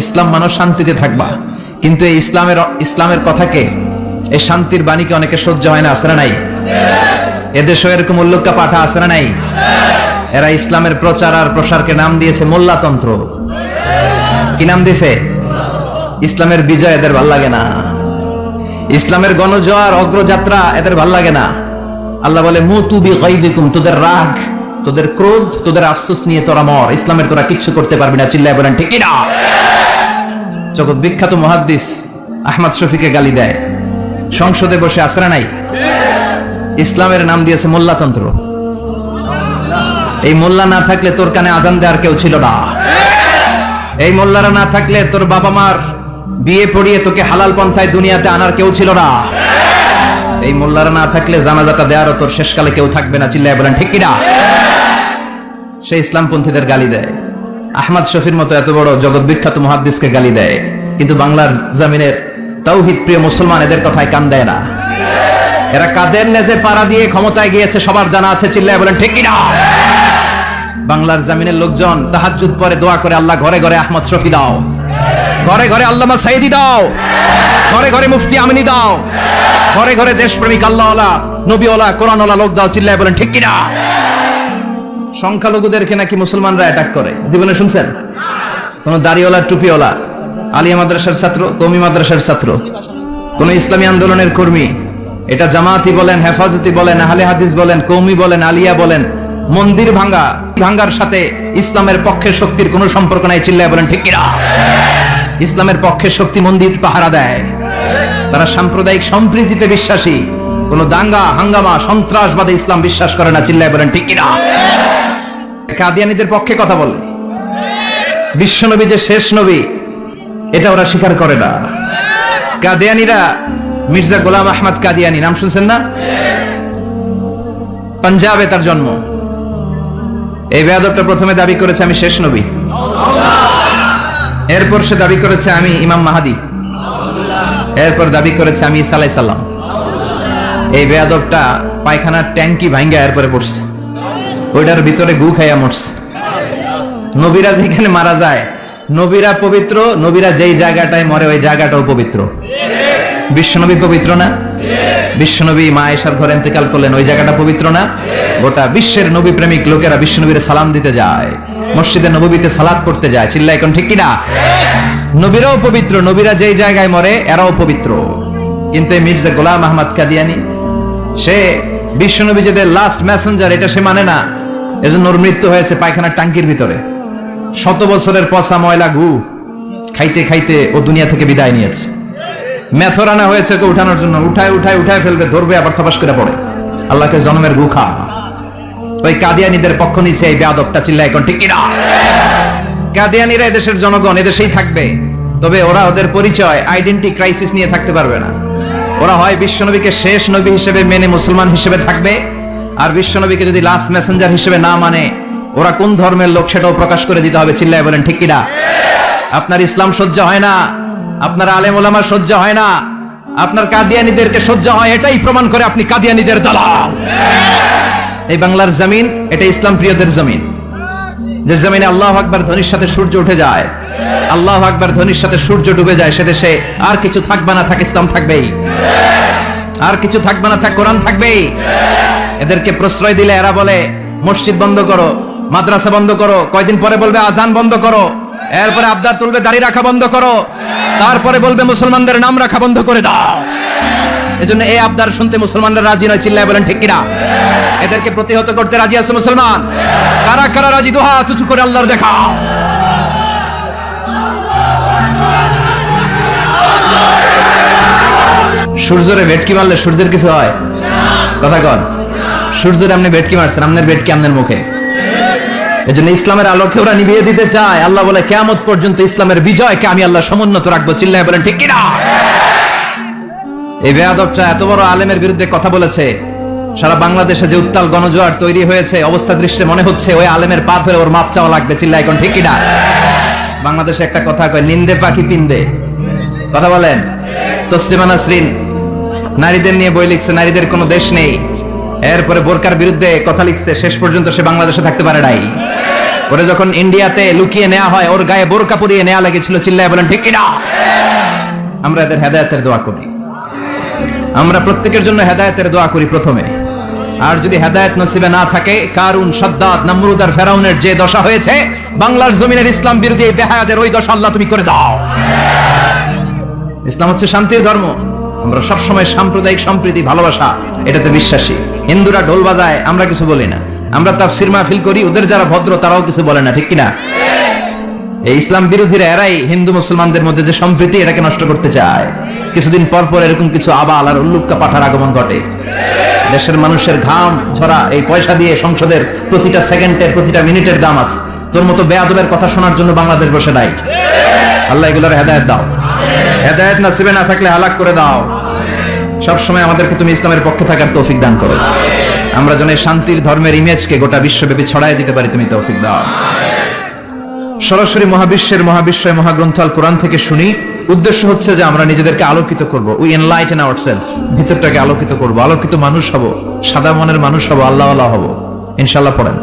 ইসলাম মানুষ শান্তিতে থাকবা, কিন্তু এই ইসলামের কথাকে, এই শান্তির বাণীকে অনেকে সহ্য হয় না, আছে না নাই? এদেশও এরকম উল্লুক্কা পাঠা আছে না নাই? এরা ইসলামের প্রচার আর প্রসারকে নাম দিয়েছে মোল্লাতন্ত্র। কি নাম দিয়েছে? ইসলামের বিজয় এদের ভাল লাগে না, ইসলামের গণজোয়ার অগ্রযাত্রা এদের ভাল লাগে না। আল্লাহ বলে মুতু বিগাইযিকুম, তোদের রাগ, তোদের ক্রোধ, তোদের আফসোস নিয়ে তোরা মর, ইসলামের তোরা কিচ্ছু করতে পারবি না। চিল্লায় বলেন ঠিক না? জগৎ বিখ্যাত মুহাদ্দিস আহমদ শফিকে গালি দেয়, সংসদে বসে আসরা নাই। ইসলামের নাম দিয়েছে মোল্লাতন্ত্র। এই মোল্লা না থাকলে তোর কানে আজান দেওয়ার কেউ ছিল না, এই মোল্লারা না থাকলে তোর বাবা মার বিয়ে পড়িয়ে তোকে হালাল পন্থায় দুনিয়াতে আনার কেউ ছিল না, এই মোল্লারা না থাকলে জানাজাটা দেওয়ারও তোর শেষকালে কেউ থাকবে না। চিল্লায় বলেন ঠিক কিনা? সে ইসলামপন্থীদের গালি দেয়, আহমদ শফির মতো এত বড় জগৎ বিখ্যাত মুহাদ্দিসকে গালি দেয়, কিন্তু বাংলার জমিনের তাওহীদ প্রিয় মুসলমান এদের কথায় কান দেয় না। এরা কাদের নেজে পাড়া দিয়ে ক্ষমতায় গিয়েছে সবার জানা আছে। চিল্লায় বলেন ঠিক কিনা? বাংলার জমিনের লোকজন তাহাজ্জুদ পরে দোয়া করে, আল্লাহ ঘরে ঘরে আহমদ শফি দাও, ঘরে ঘরে আল্লামা সাইদি দাও, ঘরে ঘরে মুফতি আমিনী দাও, ঘরে ঘরে দেশপ্রেমিক আল্লাহওয়ালা নবীওয়ালা কোরআনওয়ালা লোক দাও। চিল্লায় বলেন ঠিক কিনা? সংখ্যালঘুদেরকে নাকি মুসলমানরা অ্যাটাক করে, জীবনে শুনছেন? কোন দাড়িওয়ালা টুপিওয়ালা আলিয়া মাদ্রাসার ছাত্র, কওমি মাদ্রাসার ছাত্র, কোন ইসলামী আন্দোলনের কর্মী, এটা জামাতি বলেন, হেফাজতি বলেন, আহলে হাদিস বলেন, কওমি বলেন, আলিয়া বলেন, মন্দির ভাঙ্গার সাথে ইসলামের পক্ষের শক্তির কোনো সম্পর্ক নাই। চিল্লায় বলেন ঠিক কিনা? ইসলামের পক্ষের শক্তি মন্দির পাহারা দেয়, তারা সাম্প্রদায়িক সম্প্রীতিতে বিশ্বাসী, কোন দাঙ্গা হাঙ্গামা সন্ত্রাসবাদে ইসলাম বিশ্বাস করে না। চিল্লায় বলেন ঠিক কিনা? কাদিয়ানীদের পক্ষে কথা বলে, বিশ্বনবী যে শেষ নবী এটা ওরা স্বীকার করে না। কাদিয়ানীরা মির্জা গোলাম আহমদ কাদিয়ানী নাম শুনছেন না? পাঞ্জাবে তার জন্ম। এই বেয়াদবটা প্রথমে দাবি করেছে আমি শেষ নবী, এরপর সে দাবি করেছে আমি ইমাম মাহাদি, এরপর দাবি করেছে আমি ঈসা আলাইহিস সালাম। এই বেয়াদবটা পায়খানার ট্যাঙ্কি ভাঙ্গা এরপরে পড়ছে, ওইটার ভিতরে গু খাইয়া মরছে। নবীরা যেখানে মারা যায়, নবীরা পবিত্র, নবীরা যেই জায়গাটায় মরে ওই জায়গাটাও পবিত্র। বিশ্বনবী পবিত্র না? বিশ্বনবী মা আয়েশার ঘরে ইন্তেকাল করলেন, ওই জায়গাটা পবিত্র না? গোটা বিশ্বের নবী প্রেমিক লোকেরা বিশ্বনবীর সালাম দিতে যায়, মসজিদে নববীতে সালাত করতে যায়। চিল্লায় এখন ঠিক কিনা? নবীরাও পবিত্র, নবীরা যেই জায়গায় মরে এরাও পবিত্র। কিন্তু এই মির্জা গোলাম আহমদ কাদিয়ানী, সে বিশ্বনবী যে লাস্ট মেসেঞ্জার এটা সে মানে না, এজন্য ওর মৃত্যু হয়েছে পায়খানার টাঙ্কির ভিতরে। 100 বছরের পচা ময়লা গু খাইতে খাইতে ও দুনিয়া থেকে বিদায় নিয়েছে। মেথর আনা হয়েছে ওকে উঠানোর জন্য, উঠায় ফেলবে, ধরবে, আবার থপাস করে পড়ে। আল্লাহকে জন্মের গু খা। ওই কাদিয়ানীদের পক্ষ নিচ্ছে এই বেয়াদবটা। চিল্লায় এখন ঠিক কিনা? কাদিয়ানীরা এদেশের জনগণ, এদেশেই থাকবে, তবে ওরা ওদের পরিচয় আইডেন্টি ক্রাইসিস নিয়ে থাকতে পারবে না। ওরা হয় বিশ্বনবীকে শেষ নবী হিসেবে মেনে মুসলমান হিসেবে থাকবে, আর বিশ্বনবীকে যদি লাস্ট মেসেঞ্জার হিসেবে না মানে ওরা কোন ধর্মের লোক সেটাও প্রকাশ করে দিতে হবে। চিল্লায় বলেন ঠিক কিনা? আপনার ইসলাম সহ্য হয় না, আপনার আলেম ওলামা সহ্য হয় না, আপনার কাদিয়ানীদেরকে সহ্য হয়, এটাই প্রমাণ করে আপনি কাদিয়ানীদের দালাল। এই বাংলার জমিন এটা ইসলাম প্রিয়দের জমিন, যে জমিনে আল্লাহু আকবার ধ্বনির সাথে সূর্য উঠে যায়, আল্লাহু আকবার ধ্বনির সাথে সূর্য ডুবে যায়, সে দেশে আর কিছু থাকবে না, থাক ইসলাম থাকবেই, আর কিছু থাকবে না, থাক কোরআন থাকবেই। এদেরকে প্রশ্রয় দিলে এরা বলে মসজিদ বন্ধ করো, মাদ্রাসা বন্ধ করো, কয়দিন পরে বলবে আজান বন্ধ করো, এরপরে আবদার তুলবে দাড়ি রাখা বন্ধ করো, তারপরে বলবে মুসলমানদের নাম রাখা বন্ধ করে দাও। এজন্য এই আবদার শুনতে মুসলমানরা রাজি নয়। চিল্লায় বলেন ঠিক কিনা? এদেরকে প্রতিহত করতে রাজি আছে মুসলমান? কারা কারা রাজি? দুহা উঁচু করে আল্লাহর দেখা। সূর্যরে ভেটকি মারলে সূর্যের কিছু হয়? কথা কন। সূর্যের আপনি ভেটকি মারছেন, আপনার ভেটকি আপনার মুখে। এজন্য ইসলামের আলোকে ওরা নিভিয়ে দিতে চায়। আল্লাহ বলে কিয়ামত পর্যন্ত ইসলামের বিজয়কে আমি আল্লাহ সমুন্নত রাখবো। চিল্লায় বলেন ঠিক কিনা? এই বেয়াদবটা এত বড় আলেমের বিরুদ্ধে কথা বলেছে, সারা বাংলাদেশে যে উত্তাল গণজোয়ার তৈরি হয়েছে, অবস্থা দৃষ্টে মনে হচ্ছে ওই আলেমের পা ধরে ওর মাপ চাওয়া লাগবে। চিল্লায় এখন ঠিক কিনা? বাংলাদেশে একটা কথা কয়, নিন্দে পাখি পিন্দে। কথা বলেন। তসলিমা নাসরিন নারীদের নিয়ে বই লিখছে, নারীদের কোনো দেশ নেই, এরপরে বোরকার বিরুদ্ধে কথা লিখছে, শেষ পর্যন্ত সে বাংলাদেশে থাকতে পারে নাই। ওরে যখন ইন্ডিয়াতে লুকিয়ে নেওয়া হয়, ওর গায়ে বোরকা পরিয়ে নেওয়া লেগেছিল, চিল্লায় বলেন ঠিক কিনা? আমরা এদের হেদায়েতের দোয়া করি, আমরা প্রত্যেকের জন্য হেদায়েতের দোয়া করি প্রথমে। আর যদি হেদায়েত নসিবে না থাকে, কারুন, সাদ্দাত, নমরুদ আর ফেরাউনের যে দশা হয়েছে, বাংলার জমিনের ইসলাম বিরোধী বেহায়াদের ওই দশা আল্লাহ তুমি করে দাও। ইসলাম হচ্ছে শান্তির ধর্ম। আমরা সবসময় সাম্প্রদায়িক সম্প্রীতি, ভালোবাসা এটাতে বিশ্বাসী। হিন্দুরা ঢোল বাজায়, আমরা কিছু বলি না। আমরা তাফসীর মাহফিল করি, ওদের যারা ভদ্র তারাও কিছু বলে না, ঠিক কিনা? এই ইসলাম বিরোধীরা এরাই হিন্দু মুসলমানদের মধ্যে যে সম্প্রীতি এটাকে নষ্ট করতে চায়। কিছুদিন পর পর এরকম কিছু আবাল আর উল্লুক্কা পাঠার আগমন ঘটে। দেশের মানুষের ঘাম ঝরা এই পয়সা দিয়ে সংসদের প্রতিটা সেকেন্ডের, প্রতিটা মিনিটের দাম আছে। তোর মতো বেয়াদবের কথা শোনার জন্য বাংলাদেশ বসে নাই। আল্লাহ এগুলোর হেদায়েত দাও, হেদায়েত নসিবে না থাকলে হালাক করে দাও। সবসময় আমাদেরকে তুমি ইসলামের পক্ষে থাকার তৌফিক দান করো। আমরা যেন শান্তির ধর্মের ইমেজকে গোটা বিশ্বব্যাপী ছড়াই দিতে পারি, তুমি তৌফিক দাও। সরাসরি মহাবিশ্বয় মহাগ্রন্থ আল কোরআন থেকে শুনি। উদ্দেশ্য হচ্ছে যে আমরা নিজেদেরকে আলোকিত করব, উই এনলাইটেন আওয়ারসেলফ, ভিতরটাকে আলোকিত করব, আলোকিত মানুষ হব, সাদা মনের মানুষ হব, আল্লাহওয়ালা হব ইনশাআল্লাহ। পড়েন।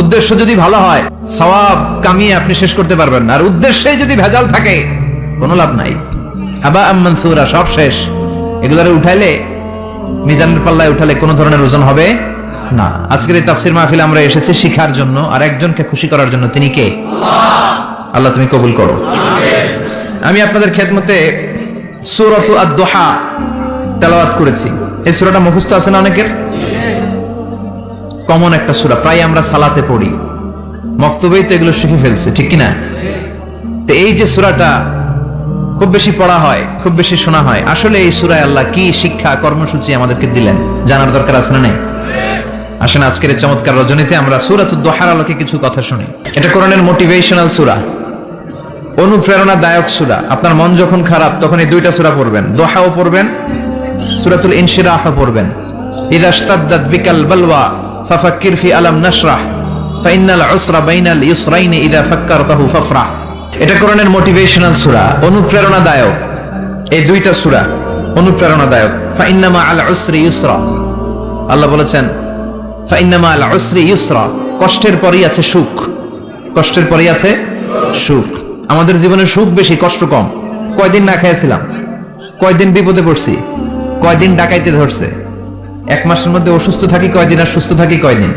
উদ্দেশ্য যদি ভালো হয়, সওয়াব কামিয়ে আপনি শেষ করতে পারবেন না। আর উদ্দেশ্যে যদি ভেজাল থাকে, কোনো লাভ নাই। আবা মানসুরা, সব শেষ। এগুলারে উঠাইলে, মিজানের পাল্লায় উঠালে কোনো ধরনের ওজন হবে না। আজকের এই তাফসীর মাহফিলে আমরা এসেছি শিখার জন্য আর একজনকে খুশি করার জন্য। তিনি কে? আল্লাহ তুমি কবুল করো। আমি আপনাদের খেদমতে সূরাতু আদ-দুহা তেলাওয়াত করেছি। এই সূরাটা মুখস্থ আছে না অনেকের? কমন একটা সূরা, প্রায় আমরা সালাতে পড়ি, মক্তবেই তো এগুলো শিখে ফেলছে, ঠিক কিনা? তো এই যে সূরাটা খুব বেশি পড়া হয়, খুব বেশি শোনা হয়, আসলে এই সূরায় আল্লাহ কি শিক্ষা কর্মসূচি আমাদেরকে দিলেন জানার দরকার আছে না নাই? আসেন আজকের এই চমৎকার রজনীতে আমরা সূরাতুদ দুহার আলোকে কিছু কথা শুনি। এটা কোরআনের মোটিভেশনাল সূরা, অনুপ্রেরণাদায়ক সূরা। আপনার মন যখন খারাপ তখন এই দুইটা সূরা পড়বেন, দুহাও পড়বেন, সূরাতুল ইনশিরাহও পড়বেন। ইযা ইশতাদ্দাত বিকাল বালওয়া ফাফাক্কির ফি আলাম নাশরাহ ফাইন্নাল উসরা বাইনাল ইউসরাইনি ইযা ফাক্কারতাহু ফাফরাহ। এটা কোরআনের মোটিভেশনাল সূরা, অনুপ্রেরণাদায়ক। এই দুইটা সূরা অনুপ্রেরণাদায়ক। ফাইন্নামা আল উসরি ইউসরা, আল্লাহ বলেছেন ফাইন্নামা আল উসরি ইউসরা, কষ্টের পরেই আছে সুখ, কষ্টের পরেই আছে সুখ। আমাদের জীবনে সুখ বেশি, কষ্ট কম। কয়দিন না খেয়েছিলাম, কয়দিন বিপদে পড়ছি, কয়দিন ডাকাইতে ধরছে, এক মাসের মধ্যে অসুস্থ থাকি কয়দিন আর সুস্থ থাকি কয়দিন,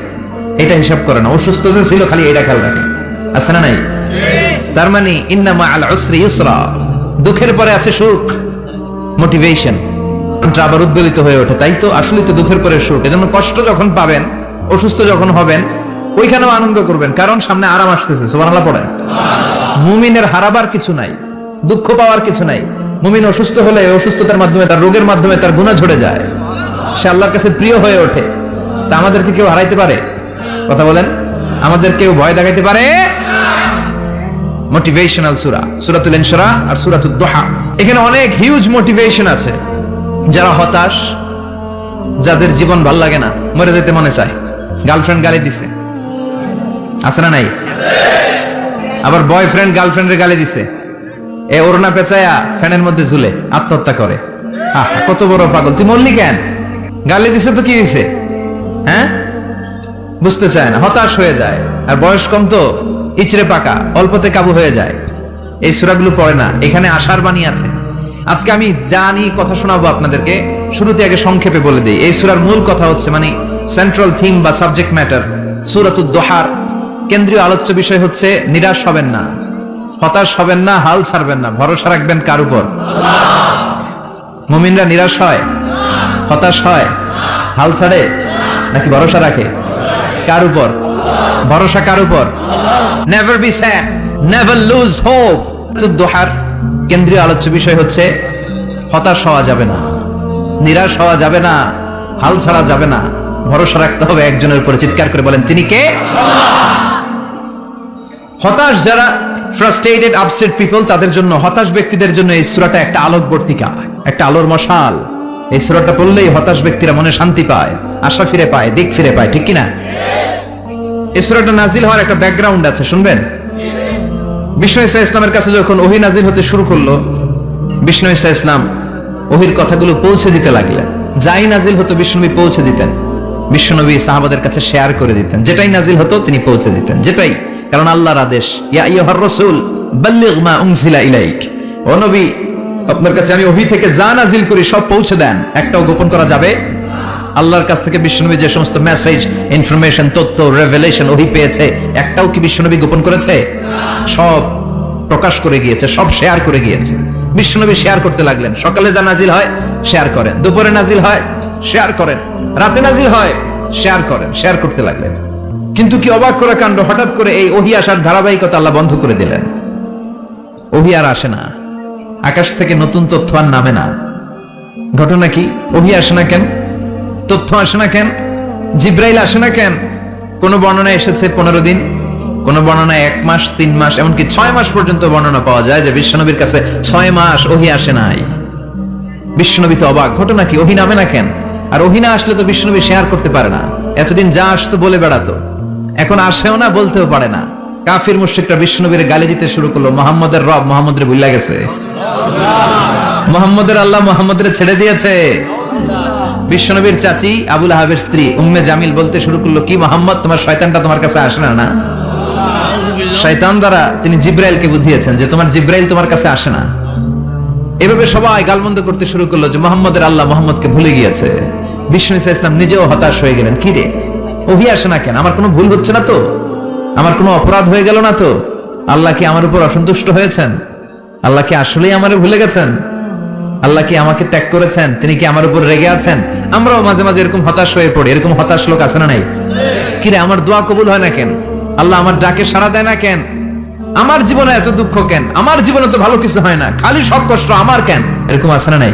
এটা হিসাব করে না। অসুস্থ যে ছিল খালি এটা খেয়াল রাখে, আছে না নাই? তার মানে ইন্নামা আল উসরি ইউসরা, দুঃখের পরে আছে সুখ, মোটিভেশন। আবার উদ্বেলিত হয়ে ওঠে, তাই তো আসলে তো দুঃখের পরে সুখ। এজন্য কষ্ট যখন পাবেন, অসুস্থ যখন হবেন, ওইখানেও আনন্দ করবেন, কারণ সামনে আরাম আসতেছে। সুবহানাল্লাহ পড়েন। মুমিনের হারাবার কিছু নাই, দুঃখ পাওয়ার কিছু নাই। মুমিন অসুস্থ হলে অসুস্থতার মাধ্যমে, তার রোগের মাধ্যমে তার গুনাহ ঝরে যায়, সে আল্লাহর কাছে প্রিয় হয়ে ওঠে। তা আমাদেরকে কেউ হারাইতে পারে? কথা বলেন, আমাদের কেউ ভয় দেখাইতে পারে? মোটিভেশনাল সূরা, সূরাতুল ইনশিরাহ আর সূরাতুদ দুহা। এখানে অনেক হিউজ মোটিভেশন আছে। যারা হতাশ, যাদের জীবন ভাল লাগে না, মরে যেতে মনে চায়, গার্লফ্রেন্ড গালি দিছে, আছে না নাই? আবার বয়ফ্রেন্ড গার্লফ্রেন্ডের গালি দিছে, এ ওড়না পেঁচায়া ফ্যানের মধ্যে ঝুলে আত্মহত্যা করে। কত বড় পাগল, তুই মরলি কেন? গালি দিছে তো কি হয়েছে? হ্যাঁ, বুঝতে চায় না, হতাশ হয়ে যায়। আর বয়স কম তো, ইচড়ে পাকা, অল্পতে কাবু হয়ে যায়। এই সূরাগুলো পড়ে না, এখানে আশার বাণী আছে। আজকে আমি জানি কথা শোনাবো আপনাদেরকে, শুরুতে আগে সংক্ষেপে বলে দিই। এই সূরার মূল কথা হচ্ছে, মানে সেন্ট্রাল থিম বা সাবজেক্ট ম্যাটার, সূরাতুদ দুহার কেন্দ্রীয় আলোচ্য বিষয় হচ্ছে নিরাশ হবেন না, হতাশ হবেন না, হাল ছাড়বেন না, ভরসা রাখবেন কার উপর? মুমিনরা নিরাশ হয়, হতাশ হয়, হাল ছাড়ে নাকি ভরসা রাখে? কার উপর ভরসা? কার উপর? Never be sad, never lose hope. দুহার কেন্দ্রীয় আলোচ্য বিষয় হচ্ছে হতাশ হওয়া যাবে না, নিরাশ হওয়া যাবে না, হাল ছাড়া যাবে না, ভরসা রাখতে হবে একজনের উপরে। চিৎকার করে বলেন, তিনি কে? হতাশ যারা, ফ্রাস্ট্রেটেড আপসেট পিপল, তাদের জন্য, হতাশ ব্যক্তিদের জন্য এই সূরাটা একটা আলোকবর্তিকা, একটা আলোর মশাল। এই সূরাটা পড়লেই হতাশ ব্যক্তিরা মনে শান্তি পায়, আশা ফিরে পায়, দিক ফিরে পায়, ঠিক কিনা? এই সূরাটা নাজিল হওয়ার একটা ব্যাকগ্রাউন্ড আছে, শুনবেন। বিষ্ণু ঈসা ইসলামের কাছে যখন ওহী নাজিল হতে শুরু করলো, বিষ্ণু ঈসা ইসলাম ওহীর কথাগুলো পৌঁছে দিতে লাগলেন। যাই নাজিল হতো বিষ্ণু নবী পৌঁছে দিতেন। বিশ্বনবী সাহাবাদের কাছে শেয়ার করে দিতেন, যেটাই নাজিল হতো তিনি পৌঁছে দিতেন, যেটাই, কারণ আল্লাহর আদেশ, ইয়া আইয়ুহার রাসূল বাল্লিগ মা উনজিলা ইলাইক, ও নবী আপনার কাছে আমি ওহী থেকে যা নাজিল করি সব পৌঁছে দেন, একটাও গোপন করা যাবে। আল্লাহর কাছ থেকে বিশ্বনবী যে সমস্ত মেসেজ, ইনফরমেশন, তথ্য, রেভেলেশন ওহী পেয়েছে, একটাও কি বিশ্বনবী গোপন করেছে? সব প্রকাশ করে গিয়েছে, সব শেয়ার করে গিয়েছে। বিশ্বনবী শেয়ার করতে লাগলেন, সকালে যা নাজিল হয় শেয়ার করেন, দুপুরে নাজিল হয় শেয়ার করেন, রাতে নাজিল হয় শেয়ার করেন, শেয়ার করতে লাগলেন। কিন্তু কি অবাক করা কাণ্ড, হঠাৎ করে এই ওহী আসার ধারাবাহিকতা আল্লাহ বন্ধ করে দিলেন। ওহী আর আসে না, আকাশ থেকে নতুন তথ্য আর নামে না। ঘটনা কি? ওহী আসে না কেন? তথ্য আসে না কেন? জিব্রাইল আসে না কেন? কোন বর্ণনায় এসেছে 15 দিন, কোন বর্ণনায় 1 মাস, 3 মাস, এমনকি 6 মাস পর্যন্ত বর্ণনা পাওয়া যায় যে বিশ্বনবীর কাছে 6 মাস ওহী আসে নাই। বিশ্বনবী তো অবাক, ঘটনা কি? ওহী নামে না কেন? আর ওহী না আসলে তো বিশ্বনবী শেয়ার করতে পারে না। এতদিন যা আসতো বলে বেড়াতো, এখন আসেও না, বলতেও পারে না। কাফির মুশরিকরা বিশ্বনবীর গালি দিতে শুরু করলো, মুহাম্মদের রব মুহাম্মদের ভুলে গেছে, মুহাম্মদের আল্লাহ মুহাম্মদের ছেড়ে দিয়েছে। বিশ্বনবীর চাচি আবু লাহাবের স্ত্রী উম্মে জামিল বলতে শুরু করলো, কি মুহাম্মদ, তোমার শয়তানটা তোমার কাছে আসে না? না, শয়তান দ্বারা তিনি জিব্রাইলকে বুঝিয়েছেন যে তোমার জিব্রাইল তোমার কাছে আসে না। এভাবে সবাই গালমন্দ করতে শুরু করলো যে মুহাম্মদের আল্লাহ মুহাম্মদকে ভুলে গিয়েছে। বিষ্ণু ঈসা ইসলাম নিজেও হতাশ হয়ে গেলেন, কি রে ওহী আসে না কেন? আমার কোনো ভুল হচ্ছে না তো? আমার কোনো অপরাধ হয়ে গেল না তো? আল্লাহ কি আমার উপর অসন্তুষ্ট হয়েছেন? আল্লাহ কি আসলেই আমারে ভুলে গেছেন? আল্লাহ কি আমাকে ত্যাগ করেছেন? তিনি কি আমার উপর রেগে আছেন? আমরাও মাঝে মাঝে এরকম হতাশ হয়ে পড়ি। এরকম হতাশ লোক আছে না নাই? কি রে আমার দোয়া কবুল হয় না কেন? আল্লাহ আমার ডাকে সাড়া দেয় না কেন? আমার জীবনে এত দুঃখ কেন? আমার জীবনে তো ভালো কিছু হয় না, খালি সব কষ্ট আমার কেন? এরকম আছে না নাই?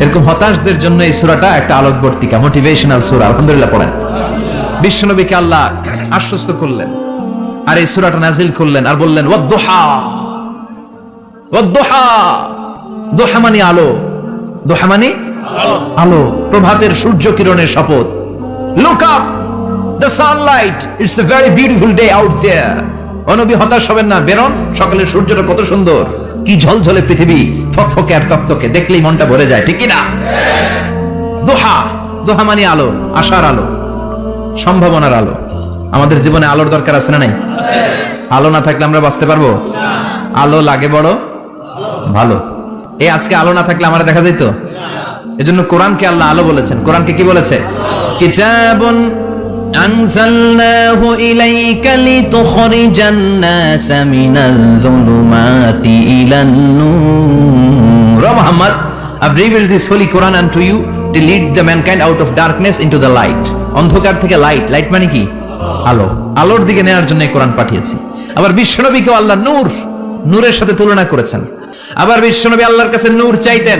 এরকম হতাশদের জন্য এই সূরাটা একটা আলোকবর্তিকা, মোটিভেশনাল সূরা। আলহামদুলিল্লাহ পড়েন। বিশ্বনবীকে আল্লাহ আশ্বস্ত করলেন আর এই সূরাটা নাজিল করলেন আর বললেন ওয়াদ-দুহা, ওয়াদ-দুহা। দুহা মানে আলো, দুহা মানে আলো, প্রভাতের সূর্য কিরণের শপথ। Look up the sunlight, it's a very beautiful day out there. ও নবী হতাশ হবেন না, বেরোন, সকালের সূর্যটা কত সুন্দর, কি ঝলঝলে পৃথিবী, ফকফকে আর তকতকে, দেখলেই মনটা ভরে যায়, ঠিক কি না? দুহা, দুহা মানে আলো, আশার আলো, সম্ভাবনার আলো। আমাদের জীবনে আলোর দরকার আছে না নাই? আলো না থাকলে আমরা বাঁচতে পারবো? আলো লাগে বড় ভালো। এই আজকে আলো না থাকলে আমরা দেখা যেত? এজন্য কোরআনকে আল্লাহ আলো বলেছেন। কোরআনকে কি বলেছে? কিতাবুন আনজালনাহু ইলাইকা লিতুখরিজান নাসা মিনাল যুলুমাতি ইলান নূর। ও Muhammad, I've revealed this holy Quran unto you to lead the mankind out of darkness into the light. অন্ধকার থেকে লাইট, লাইট মানে কি? আলো, আলোর দিকে নেওয়ার জন্য এই কোরআন পাঠিয়েছি। আবার বিশ্বনবীকে আল্লাহ নূর, নূরের সাথে তুলনা করেছেন। আবার বিশ্বনবী আল্লাহর কাছে নূর চাইতেন,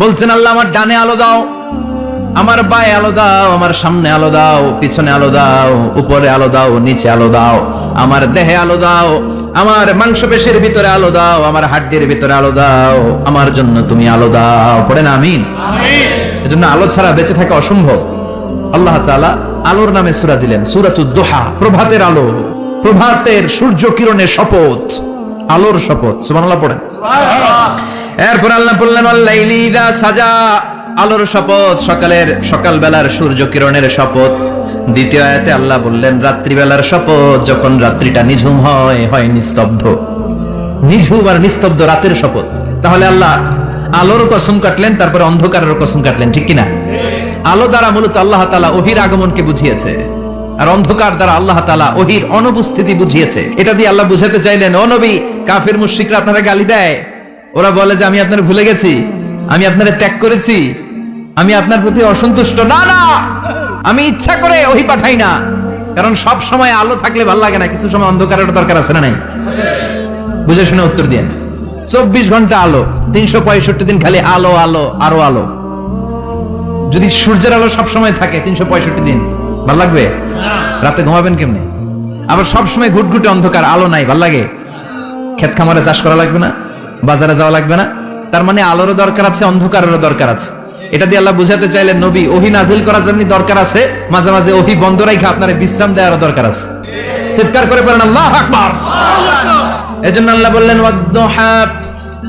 বলতেন আল্লাহ আমার ডানে আলো দাও, আমার বায়ে আলো দাও, আমার সামনে আলো দাও, পিছনে আলো দাও, উপরে আলো দাও, নিচে আলো দাও, আমার দেহে আলো দাও, আমার মাংসপেশির ভিতরে আলো দাও, আমার হাড্ডির ভিতরে আলো দাও, আমার জন্য তুমি আলো দাও। পড়েন আমিন। এজন্য আলো ছাড়া বেঁচে থাকা অসম্ভব। আল্লাহ তাআলা আলোর নামে সূরা দিলেন, সূরাতুদ দুহা, প্রভাতের আলো, প্রভাতের সূর্য কিরণের শপথ, আলোর শপথ। সুবহানাল্লাহ পড়েন। এরপর আল্লাহ বললেন ওয়াল-লাইলি ইযা সাজা, আলোর শপথ, সকালবেলার সূর্য কিরণের শপথ। দ্বিতীয় আয়াতে আল্লাহ বললেন রাত্রিবেলার শপথ, যখন রাত্রিটা নিঝুম হয়, হয় নিস্তব্ধ, নিঝুম আর নিস্তব্ধ রাতের শপথ। তাহলে আল্লাহ আলোর কসম কাটলেন, তারপরে অন্ধকারের কসম কাটলেন, ঠিক কিনা? আলো দ্বারা মূলত আল্লাহ তাআলা ওহীর আগমনকে বুঝিয়েছে, আর অন্ধকার দ্বারা আল্লাহ তাআলা ওহীর অনুপস্থিতি বুঝিয়েছে। এটা দিয়ে আল্লাহ বুঝাতে চাইলেন, ও নবী, কাফির মুশরিকরা আপনারা গালি দেয়, ওরা বলে যে আমি আপনার ভুলে গেছি, আমি আপনারে ত্যাগ করেছি, আমি আপনার প্রতি অসন্তুষ্ট। না না, আমি ইচ্ছা করে ওহী পাঠাই না, কারণ সব সময় আলো থাকলে ভালো লাগে না, কিছু সময় অন্ধকারের দরকার আছে না নাই? বুঝে শুনে উত্তর দিয়েন। 24 ঘন্টা আলো, 365 দিন খালি আলো আলো আরো আলো। যদি সূর্যের আলো সব সময় থাকে 365 দিন, ভালো লাগবে? রাতে ঘুমাবেন কেমনে? আবার সব সময় ঘুটঘুটে অন্ধকার, আলো নাই, ভালো লাগে? ক্ষেত খামারে চাষ করা লাগবে না, বাজারে যাওয়া লাগবে না। তার মানে আলোরও দরকার আছে, অন্ধকারেরও দরকার আছে। এটা দিয়ে আল্লাহ বুঝাতে চাইলেন, নবী, ওহী নাজিল করার জন্য দরকার আছে, মাঝে মাঝে ওহী বন্ধ রাখা আপনার বিশ্রাম দেওয়ারও দরকার আছে। চিৎকার করে বলেন আল্লাহু আকবার। এজন্য আল্লাহ বললেন ওয়াদ-দুহা,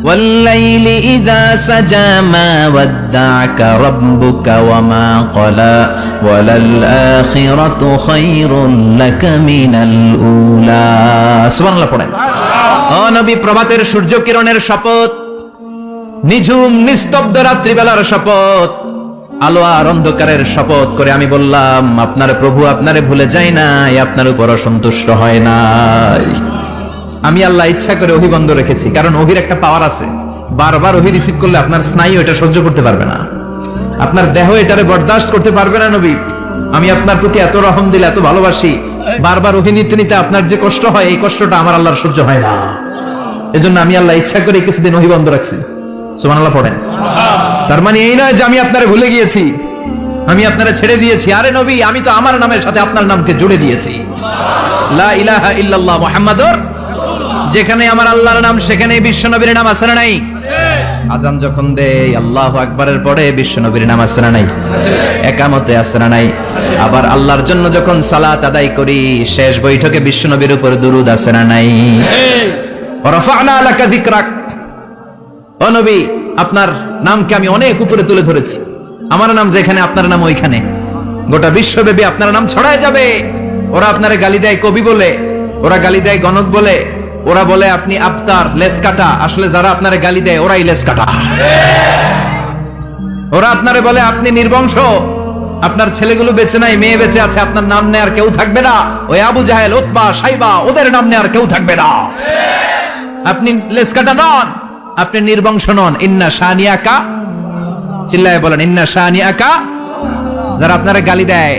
ওয়াল্লাইলি ইযা সাজা মা ওয়াদ্দাআকা রাব্বুকা ওয়া মা ক্বালা ওয়ালাল আখিরাতু খায়রুন লাকা মিনাল উলা। সুবহানাল্লাহ পড়েন। ও নবী, প্রভাতের সূর্য কিরণের শপথ, নিঝুম নিস্তব্ধ রাত্রিবেলার শপথ, আলো আর অন্ধকারের শপথ করে আমি বললাম, আপনার প্রভু আপনারে ভুলে যায় নাই, আপনার উপর অসন্তুষ্ট হয় নাই। আমি আল্লাহ ইচ্ছা করে ওহী বন্ধ রেখেছি, কারণ ওহীর একটা পাওয়ার আছে। বারবার ওহী রিসিভ করলে আপনার স্নায়ু এটা সহ্য করতে পারবে না, আপনার দেহ এটারে বরদাস্ত করতে পারবে না। নবী, আমি আপনার প্রতি এত রহম দিলে, এত ভালোবাসি, বারবার ওহী নিতে নিতে আপনার যে কষ্ট হয়, এই কষ্টটা আমার আল্লাহর সহ্য হয় না। এজন্য আমি আল্লাহ ইচ্ছা করে কিছুদিন ওহী বন্ধ রাখছি। সুবহানাল্লাহ পড়েন। তার মানে এই নয় যে আমি আপনারে ভুলে গিয়েছি, আমি আপনারে ছেড়ে দিয়েছি। আরে নবী, আমি তো আমার নামের সাথে আপনার নামকে জুড়ে দিয়েছি। লা ইলাহা ইল্লাল্লাহ মুহাম্মাদুর, যেখানে আমার আল্লাহর নাম সেখানে বিশ্ব নবীর নাম আছে না নাই? আজান যখন দেই আল্লাহু আকবারের পরে বিশ্ব নবীর নাম আছে না নাই? একামতে আছে না নাই? আবার আল্লাহর জন্য যখন সালাত আদায় করি, শেষ বৈঠকে বিশ্ব নবীর উপর দুরূদ আছে না নাই? রাফা'না লাকা যিকরাক। ও নবী, আপনার নামকে আমি অনেক উপরে তুলে ধরেছি। আমার নাম যেখানে, আপনার নাম ওইখানে। গোটা বিশ্বব্যাপী আপনার নাম ছড়ায় যাবে। ওরা আপনারে গালি দেয় কবি বলে, ওরা গালি দেয় গণক বলে, ওরা বলে আপনি আফতার, লেস কাটা। আসলে যারা আপনারে গালি দেয় ওরাই লেস কাটা। ওরা আপনারে বলে আপনি নির্বংশ, আপনার ছেলেগুলো বেঁচে নাই, মেয়ে বেঁচে আছে, আপনার নাম নেয়ার কেউ থাকবে না। ওই আবু জাহেল, উতবা, সাইবা, ওদের নাম নেয়ার কেউ থাকবে না। আপনি লেস কাটা নন, আপনি নির্বংশ নন। ইন্না শানিয়াকা, চিল্লায় বলেন ইন্না শানিয়াকা। যারা আপনারা গালি দেয়,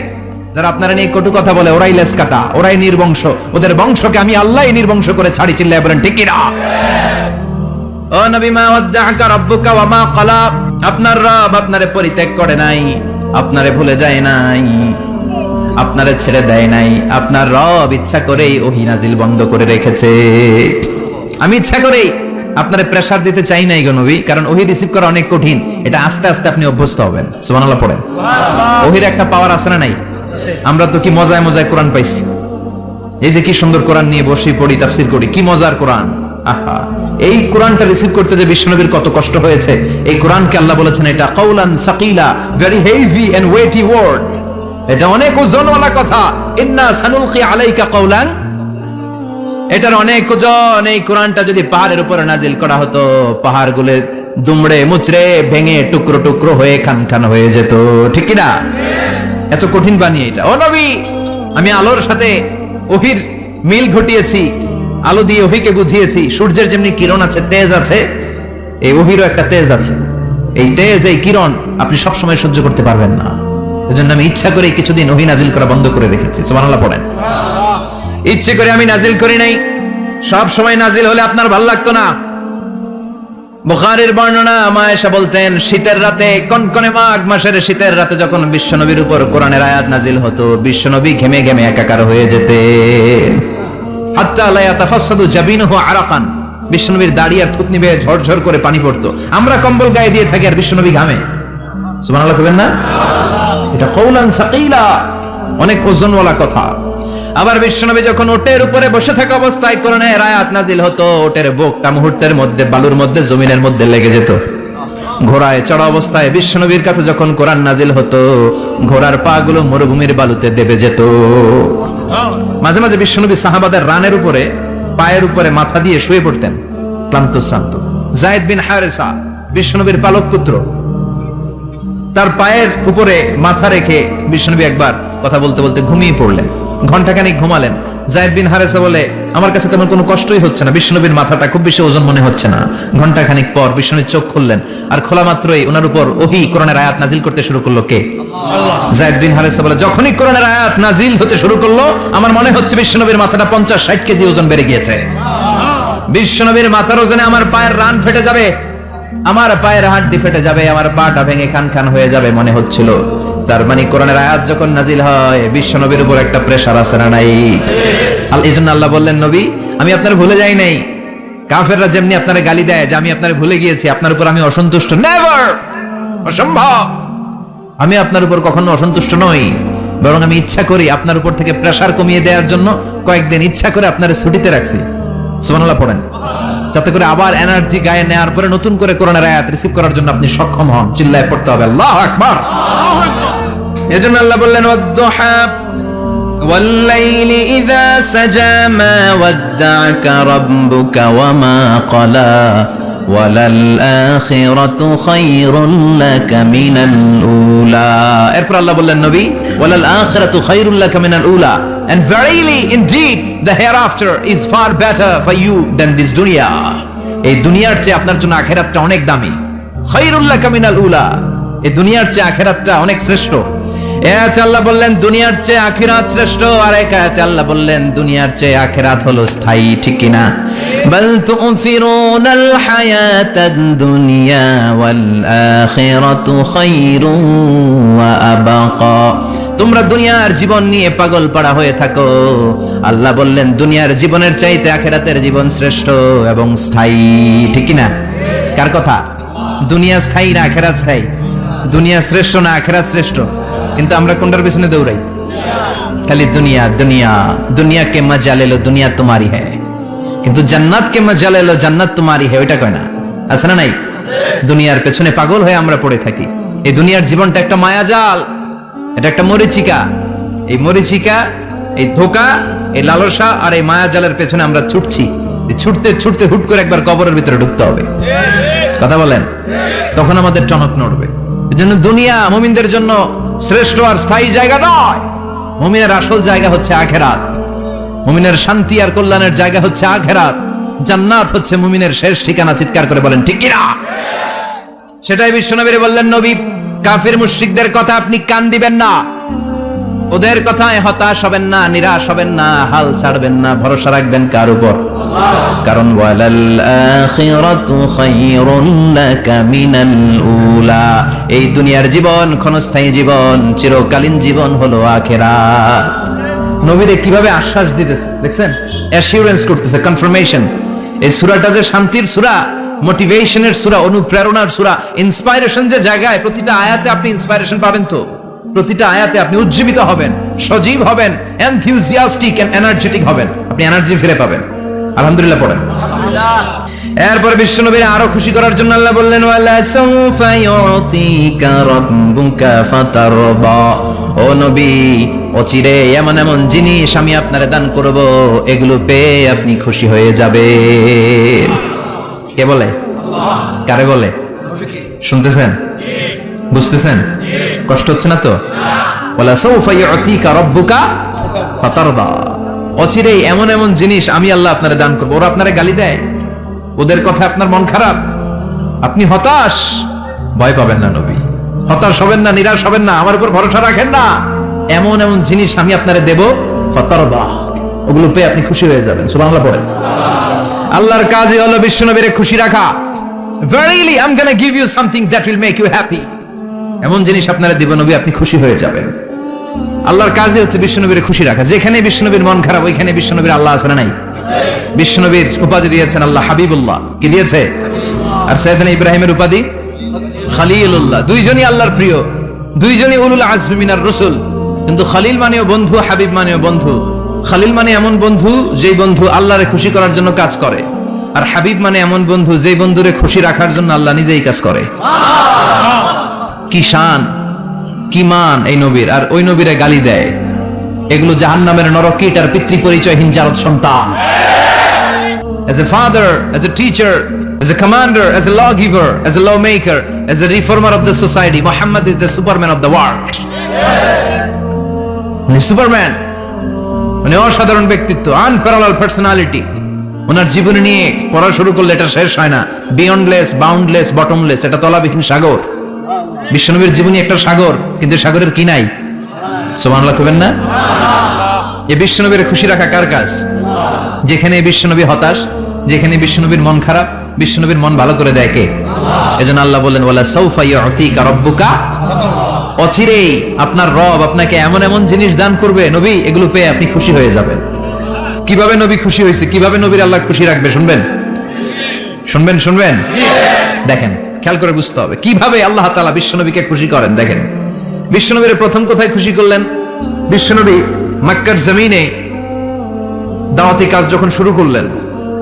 যারা আপনারা নিয়ে কটু কথা বলে, ওরাই লেস কাটা, ওরাই নির্বংশ। ওদের বংশকে আমি আল্লাহই নির্বংশ করে ছাড়ি। চিল্লায় বলেন ঠিক কি না? ও নবী, মা ওয়াদ্দাআকা রাব্বুকা ওয়া মা ক্বালা, আপনার রব আপনারে পরিত্যাগ করে নাই, আপনারে ভুলে যায় নাই, আপনারে ছেড়ে দেয় নাই। আপনার রব ইচ্ছা করেই ওহী নাজিল বন্ধ করে রেখেছে। আমি ইচ্ছা করেই আপনারে প্রেসার দিতে চাই নাই গো নবী, কারণ ওহী রিসিভ করা অনেক কঠিন। এটা আস্তে আস্তে আপনি অভ্যস্ত হবেন। সুবহানাল্লাহ পড়েন। ওহীর একটা পাওয়ার আছে না নাই? আমরা তো কি মজায় মজায় কোরআন পাইছি। এই যে কি সুন্দর কোরআন নিয়ে বসে পড়ি, তাফসীর করি, কি মজার কোরআন। আহা, এই কোরআনটা রিসিভ করতে যে বিশ্বনবীর কত কষ্ট হয়েছে। এই কোরআনকে আল্লাহ বলেছেন এটা কাউলান সাকিলা, very heavy and weighty word. এটা অনেক ওজনওয়ালা কথা। ইন্না সানুলকি আলাইকা কাউলান, এটার অনেক ওজন। এই কোরআনটা যদি পাহাড়ের উপরে নাজিল করা হতো, পাহাড়গুলো দুমড়ে মুচড়ে ভেঙে টুকরো টুকরো হয়ে খান খান হয়ে যেত। ঠিক কি না? এত কঠিন বানিয়ে এটা। ও নবী, আমি আলোর সাথে ওহীর মিল ঘটিয়েছি, আলো দিয়ে ওহীকে বুঝিয়েছি। সূর্যের যেমনি কিরণ আছে, তেজ আছে, এই ওহীরও একটা তেজ আছে। এই তেজ, এই কিরণ আপনি সব সময় সহ্য করতে পারবেন না। এজন্য আমি ইচ্ছা করে কিছুদিন ওহী নাজিল করা বন্ধ করে রেখেছি। সুবহানাল্লাহ পড়েন। ইচ্ছে করে আমি নাজিল করি নাই। সব সময় নাজিল হলে আপনার ভালো লাগতো না। বুখারীর বর্ণনা, মা আয়েশা বলতেন, শীতের রাতে, কনকনে মাঘ মাসের শীতের রাতে যখন বিশ্বনবীর উপর কোরআনের আয়াত নাজিল হতো, বিশ্বনবী ঘেমে ঘেমে একাকার হয়ে যেতেন। হাত্তা লা ইয়াতাফাসসাদু জাবিনুহু আরাকান, বিশ্বনবীর দাড়ি আর থুতনি বেয়ে ঝরঝর করে পানি পড়তো। আমরা কম্বল গায়ে দিয়ে থাকি আর বিশ্বনবী ঘামে। সুবহানাল্লাহ বলবেন না? এটা কাউলান সাকিলা, অনেক ওজনওয়ালা কথা। আবার বিশ্বনবী যখন ওটের উপরে বসে থাকা অবস্থায় কোরআনের আয়াত নাজিল হতো, ওটের বুকটা মুহূর্তের মধ্যে বালুর মধ্যে, জমিনের মধ্যে লেগে যেত। ঘোড়ায় চড়া অবস্থায় বিশ্বনবীর কাছে যখন কোরআন নাজিল হতো, ঘোড়ার পা গুলো মরুভূমির বালুতে দেবে যেত। মাঝে মাঝে বিশ্বনবী সাহাবাদের রানের উপরে, পায়ের উপরে মাথা দিয়ে শুয়ে পড়তেন, ক্লান্ত শ্রান্ত। যায়েদ বিন হারেসা, বিশ্বনবীর পালক পুত্র, তার পায়ের উপরে মাথা রেখে বিশ্বনবী একবার কথা বলতে বলতে ঘুমিয়ে পড়লেন। ঘন্টাখানিক ঘুমালেন। যায়েদ বিন হারেসা বলে, আমার কাছে তেমন কোনো কষ্টই হচ্ছে না, বিশ্বনবীর মাথাটা খুব বেশি ওজন মনে হচ্ছে না। ঘন্টাখানিক পর বিশ্বনবীর চোখ খুললেন, আর খোলা মাত্রই ওনার উপর ওহী কোরআনের আয়াত নাজিল করতে শুরু করলো। কে? আল্লাহ। যায়েদ বিন হারেসা বলে, যখনই কোরআনের আয়াত নাজিল হতে শুরু করলো, আমার মনে হচ্ছে বিশ্বনবীর মাথাটা 50-60 কেজি ওজন বেড়ে গিয়েছে। বিশ্বনবীর মাথার ওজনে আমার পায়ের রান ফেটে যাবে, আমার পায়ের হাড্ডি ফেটে যাবে, আমার পাটা ভেঙে খান খান হয়ে যাবে মনে হচ্ছিল। তার মানে কোরআনের আয়াত যখন নাজিল হয়, বিশ্বনবীর উপর একটা প্রেসার আছে না নাই? এই জন্য আল্লাহ বললেন, নবী আমি আপনার ভুলে যাই নাই। কাফেররা যেমনি আপনার গালি দেয় যে আমি আপনার ভুলে গিয়েছি, আপনার উপর আমি অসন্তুষ্ট, নেভার, অসম্ভব। আমি আপনার উপর কখনো অসন্তুষ্ট নই, বরং আমি ইচ্ছা করি আপনার উপর থেকে প্রেসার কমিয়ে দেওয়ার জন্য কয়েকদিন ইচ্ছা করে আপনার ছুটিতে রাখছি। সুবহানাল্লাহ পড়েন। যাতে করে আবার এনার্জি গায়ে নেওয়ার পরে নতুন করে কোরআনের আয়াত রিসিভ করার জন্য আপনি সক্ষম হন। চিল্লায় পড়তে হবে আল্লাহু আকবার। এজন্য আল্লাহ বললেন ওয়াদ-দুহা ওয়াল-লাইলি ইযা সাজা মা ওয়াদ্দা'আকা রাব্বুকা ওয়া মা ক্বালা ওয়ালাল আখিরাতু খায়রুল লাকা মিনাল উলা। এরপর আল্লাহ বললেন নবী ওয়ালাল আখিরাতু খায়রুল লাকা মিনাল উলা, and verily indeed the hereafter is far better for you than this dunya. এই দুনিয়ার চেয়ে আপনার জন্য আখিরাতটা অনেক দামি। খায়রুল লাকা মিনাল উলা, এই দুনিয়ার চেয়ে আখিরাতটা অনেক শ্রেষ্ঠ। এতে আল্লাহ বললেন দুনিয়ার চেয়ে আখিরাত শ্রেষ্ঠ, আর এক আয়াতে আল্লাহ বললেন দুনিয়ার চেয়ে আখিরাত হলো স্থায়ী, ঠিক কি না? বাল তু'ফিরুনাল হায়াতাদ দুনিয়া ওয়াল আখিরাতু খায়রুন ওয়া আবাকা। তোমরা দুনিয়ার জীবন নিয়ে পাগল পাড়া হয়ে থাকো, আল্লাহ বললেন দুনিয়ার জীবনের চাইতে আখিরাতের জীবন শ্রেষ্ঠ এবং স্থায়ী, ঠিক কি না? কার কথা? দুনিয়া স্থায়ী না আখিরাত স্থায়ী? দুনিয়া শ্রেষ্ঠ না আখিরাত শ্রেষ্ঠ? কিন্তু আমরা কোনটার পিছনে দৌড়াই? খালি দুনিয়া দুনিয়া। দুনিয়া কে মজা লে লো, দুনিয়া তোমারি হ্যায়, কিন্তু জান্নাত কে মজা লে লো, জান্নাত তোমারি হ্যায়, ওইটা কয় না? আছে না নাই? দুনিয়ার পেছনে পাগল হয়ে আমরা পড়ে থাকি। এই দুনিয়ার জীবনটা একটা মায়াজাল, এটা একটা মরিচিকা। এই মরিচিকা, এই ধোঁকা, এই লালসা আর এই মায়াজালের পেছনে আমরা ছুটছি। ছুটতে ছুটতে হুট করে একবার কবরের ভিতরে ঢুকতে হবে। কথা বলেন, তখন আমাদের টনক নড়বে। এজন্য দুনিয়া মুমিনদের জন্য শ্রেষ্ঠ আর স্থায়ী জায়গা নয়। মুমিনের আসল জায়গা হচ্ছে আখিরাত। মুমিনের শান্তি আর কল্যাণের জায়গা হচ্ছে আখিরাত। জান্নাত হচ্ছে মুমিনের শেষ ঠিকানা। চিৎকার করে বলেন ঠিক কি না? সেটাই বিশ্বনবী বললেন, নবী কাফির মুশরিকদের কথা আপনি কান দিবেন না, ওদের কথায় হতাশ হবেন না, নিরাশ হবেন না, হাল ছাড়বেন না, ভরসা রাখবেন কার উপর? কারণ ওয়ালাল আখিরাতু খায়রুল লাকা মিনাল উলা, এই দুনিয়ার জীবন ক্ষণস্থায়ী জীবন, চিরকালীন জীবন হলো আখিরাত। নবীরে কিভাবে আশ্বাস দিতেছে দেখছেন, অ্যাসিউরেন্স করতেছে, কনফার্মেশন। এই সূরাটা যে শান্তির সূরা, মোটিভেশনের সূরা, অনুপ্রেরণার সূরা, ইন্সপাইরেশন যে জায়গায়, প্রতিটা আয়াতে আপনি ইন্সপাইরেশন পাবেন। তো প্রতিটা আয়াতে আপনি উজ্জীবিত হবেন, সজীব হবেন, এনথিউজিয়াস্টিক এন্ড এনার্জেটিক হবেন, আপনি এনার্জি ফিরে পাবেন। আলহামদুলিল্লাহ পড়েন। এরপর বিশ্বনবীর আরো খুশি করার জন্য আল্লাহ বললেন ওয়ালা সাউফা ইউতিকা রাব্বুকা ফাতারদা, ও নবী অচিরে এমন এমন জিনিস আমি আপনারে দান করব, এগুলো পেয়ে আপনি খুশি হয়ে যাবেন। কে বলে? কারে বলে? শুনতেছেন? বুঝতেছেন? কষ্ট হচ্ছে না তো? ওয়ালা সাউফা ইউতিকা রাব্বুকা ফাতারদা, অচিরেই এমন এমন জিনিস আমি আল্লাহ আপনারে দান করবো। ওরা আপনারে গালি দেয়, ওদের কথা আপনার মন খারাপ, আপনি হতাশ, ভয় পাবেন না নবী, হতাশ হবেন না, নিরাশ হবেন না, আমার উপর ভরসা রাখেন না। এমন এমন জিনিস আমি আপনারে দেব, ফাতারদা, ওগুলো পেয়ে আপনি খুশি হয়ে যাবেন। সুবহানাল্লাহ পড়েন। আল্লাহর কাজই হলো বিশ্বনবীরে খুশি রাখা। Verily I'm gonna give you something that will make you happy, এমন জিনিস আপনারা দিব নবী, আপনি খুশি হয়ে যাবেন। আল্লাহর কাজই হচ্ছে বিশ্বনবীর খুশি রাখা। যেখানে বিশ্বনবীর মন খারাপ, ওইখানে বিশ্বনবীর আল্লাহ আছে না নাই? বিশ্বনবীর উপাধি দিয়েছেন আল্লাহ হাবিবুল্লাহ, কি দিয়েছে? আর সাইয়েদনা ইব্রাহিমের উপাধি খলিলুল্লাহ। দুইজনই আল্লাহর প্রিয়, দুইজনই উলুল আজমি মিনার রাসূল। কিন্তু খলিল মানেও বন্ধু, হাবিব মানেও বন্ধু। খলিল মানে এমন বন্ধু যেই বন্ধু আল্লাহরে খুশি করার জন্য কাজ করে, আর হাবিব মানে এমন বন্ধু যেই বন্ধুরে খুশি রাখার জন্য আল্লাহ নিজেই কাজ করে। কি শান, কি মান এই নবীর, আর ওই নবীরে গালি দেয়। এগুলো জাহান্নামের নরকীট আর পিতৃ পরিচয়হীন জারদ সন্তান। As a father, as a teacher, as a commander, as a lawgiver, as a lawmaker, as a reformer of the society, Muhammad is the superman of the world. উনি সুপারম্যান, উনি অসাধারণ ব্যক্তিত্ব, আনপ্যারালাল পার্সোনালিটি। ওনার জীবনী নিয়ে পড়া শুরু করলে এটা শেষ হয় না। বিয়ন্ডলেস, বাউন্ডলেস, বটমলেস, এটা তলাবিহীন সাগর। বিশ্বনবীর জীবনী একটা সাগর, কিন্তু সাগরের কি নাই? সুবহানাল্লাহ কইবেন না? এই বিশ্বনবীর খুশি রাখা কার কাজ? যেখানে বিশ্বনবী হতাশ, যেখানে বিশ্বনবীর মন খারাপ, বিশ্বনবীর মন ভালো করে দেয় কে? এজন্য আল্লাহ বলেন ওয়ালা সাউফা ইউতিকা রাব্বুকা, অচিরেই আপনার রব আপনাকে এমন এমন জিনিস দান করবে নবী, এগুলো পেয়ে আপনি খুশি হয়ে যাবেন। কিভাবে নবী খুশি হয়েছে, কিভাবে নবীর আল্লাহ খুশি রাখবে শুনবেন? শুনবেন? শুনবেন? দেখেন, খেয়াল করে বুঝতে হবে কিভাবে আল্লাহ তাআলা বিশ্বনবীকে খুশি করেন। দেখেন, বিশ্বনবীর প্রথম কোথায় খুশি করলেন? বিশ্বনবী মক্কার জমিনে দাওয়াতি কাজ যখন শুরু করলেন,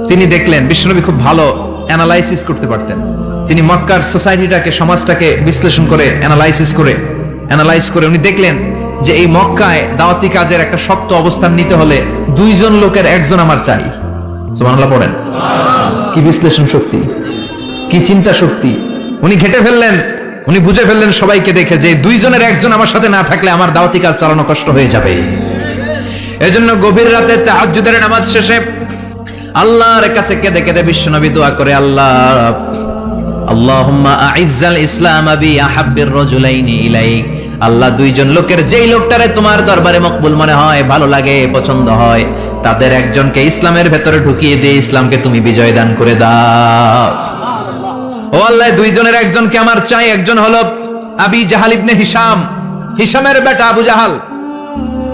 তিনি দেখলেন বিশ্বনবী খুব ভালো অ্যানালাইসিস করতে পারতেন। তিনি মক্কার সোসাইটিটাকে, সমাজটাকে বিশ্লেষণ করে অ্যানালাইজ করে উনি দেখলেন যে এই মক্কায় দাওয়াতি কাজের একটা শক্ত অবস্থান নিতে হলে 2 জন লোকের একজন আমার চাই। সুবহানাল্লাহ পড়েন। কি বিশ্লেষণ শক্তি, কি চিন্তা শক্তি! উনি ঘেটে ফেললেন, উনি বুঝে ফেললেন সবাইকে দেখে যে 2 জনের একজন আমার সাথে না থাকলে আমার দাওয়াতি কাজ চালানো কষ্ট হয়ে যাবে। এজন্য গভীর রাতে তাহাজ্জুদের নামাজ শেষে আল্লাহর কাছে কেঁদে কেঁদে বিশ্বনবী দোয়া করে, আল্লাহুম্মা আইজ্জাল ইসলাম বি আহাব্বির রাজুলাইনি ইলাইক। আল্লাহ 2 জন লোকের যেই লোকটারে তোমার দরবারে মকবুল মনে হয়, ভালো লাগে, পছন্দ হয়, তাদের একজনকে ইসলামের ভেতরে ঢুকিয়ে দিয়ে ইসলামকে তুমি বিজয় দান করে দাও। ও আল্লাহ, 2 জনের একজনকে আমার চাই। একজন হলো আবি জাহাল ইবনে হিশাম, হিশামের বেটা আবু জাহাল,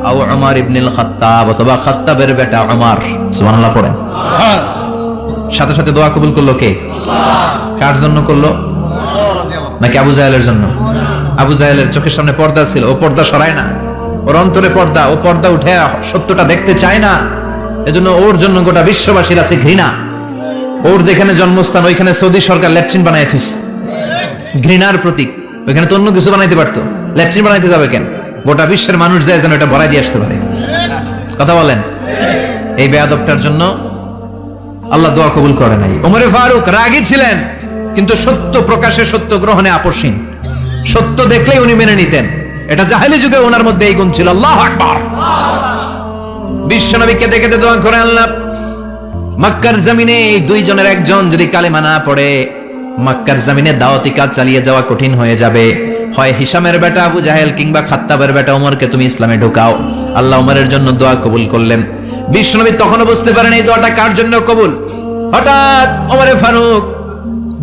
আও উমর ইবনুল খাত্তাব, অথবা খাত্তাবের বেটা উমর। সুবহানাল্লাহ পড়েন। সাথে সাথে দোয়া কবুল করলো কে? কার জন্য করলো? নাকি আবু জাহেলের জন্য? আবু জাহেলের চোখের সামনে পর্দা ছিল, ও পর্দা সরায় না। ওর অন্তরে পর্দা, ও পর্দা উঠে সত্যটা দেখতে চায় না। এজন্য ওর জন্য গোটা বিশ্ববাসীর আছে ঘৃণা। ওর যেখানে জন্মস্থান ওইখানে সৌদি সরকার ল্যাট্রিন বানায় থুইছে, ঘৃণার প্রতীক। ওইখানে তো অন্য কিছু বানাইতে পারতো, ল্যাট্রিন বানাইতে যাবে কেন? গোটা বিশ্বের মানুষ যায় যেন এটা ভরাই দিয়ে আসতে পারে। কথা বলেন। এই বেয়াদবটার জন্য আল্লাহ দোয়া কবুল করে নাই। ওমরে ফারুক রাগী ছিলেন, কিন্তু সত্য প্রকাশে, সত্য গ্রহণে আপোষহীন। সত্য দেখলেই উনি মেনে নিতেন। এটা জাহেলি যুগে ওনার মধ্যে এই গুণ ছিল। আল্লাহু আকবার। বিশ্বনবীকে দেখে দোয়া করে, আল্লাহ মক্কার জমিনে এই 2 জনের একজন যদি কালেমা না পড়ে, মক্কার জমিনে দাওয়াতি কাজ চালিয়ে যাওয়া কঠিন হয়ে যাবে। হয় হিশামের বেটা আবু জাহেল কিংবা খাত্তাবের বেটা ওমরকে তুমি ইসলামে ঢোকাও। আল্লাহ ওমরের জন্য দোয়া কবুল করলেন। বিশ্বনবী তখনও বুঝতে পারেন এই দোয়াটা কার জন্য কবুল। হঠাৎ ওমরে ফারুক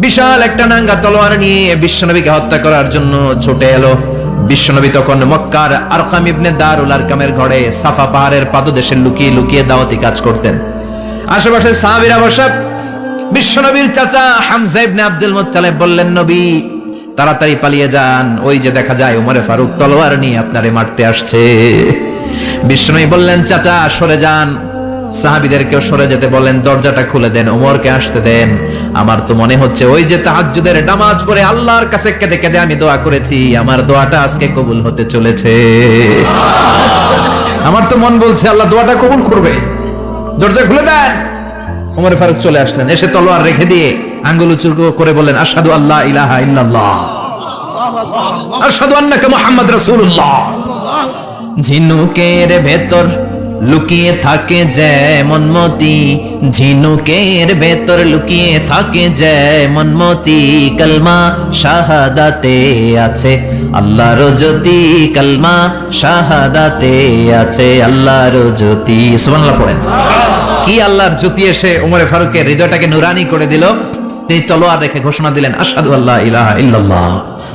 বিশাল একটা নাঙ্গা তলোয়ার নিয়ে বিশ্বনবীকে হত্যা করার জন্য ছুটে এলো। বিশ্বনবী তখন মক্কার আরকাম ইবনে দারুল আরকামের ঘরে সাফা পাহাড়ের পাদদেশে লুকিয়ে লুকিয়ে দাওয়াতি কাজ করতেন। আশেপাশে সাহাবীরা বসা। বিশ্বনবীর চাচা হামজা ইবনে আব্দুল মুত্তালিব বললেন, নবী তাড়াতাড়ি পালিয়ে যান, ওই যে দেখা যায় ওমরে ফারুক তলোয়ার নিয়ে আপনারে মারতে আসছে। বিশ্বনবী বললেন, চাচা সরে যান। সাহাবীদেরকেও সরে যেতে বলেন, দরজাটা খুলে দেন, ওমরকে আসতে দেন। আমার তো মনে হচ্ছে ওই যে তাহাজ্জুদের নামাজ পড়ে আল্লাহর কাছে কেঁদে কেঁদে আমি দোয়া করেছি, আমার দোয়াটা আজকে কবুল হতে চলেছে। আমার তো মন বলছে আল্লাহ দোয়াটা কবুল করবে। দরজা খুলে দেন। ওমর ফারুক চলে আসলেন, এসে তলোয়ার রেখে দিয়ে আঙ্গুল উঁচু করে বললেন, আশহাদু আল্লা ইলাহা ইল্লাল্লাহ, আশহাদু আন্নাকা মুহাম্মদ রাসূলুল্লাহ। ঝিনুকের ভেতর লুকিয়ে থাকে যেমন মতি, ঝিনুকের ভেতর লুকিয়ে থাকে যেমন মতি, কালমা শাহাদাতে আছে আল্লাহর জ্যোতি, কালমা শাহাদাতে আছে আল্লাহর জ্যোতি। সুবহানাল্লাহ পড়েন। কি আল্লাহর জ্যোতি এসে ওমরে ফারুকের হৃদয়টাকে নুরানি করে দিল। তিনি তলোয়ার রেখে ঘোষণা দিলেন, আশহাদু আল্লা ইলাহা ইল্লাল্লাহ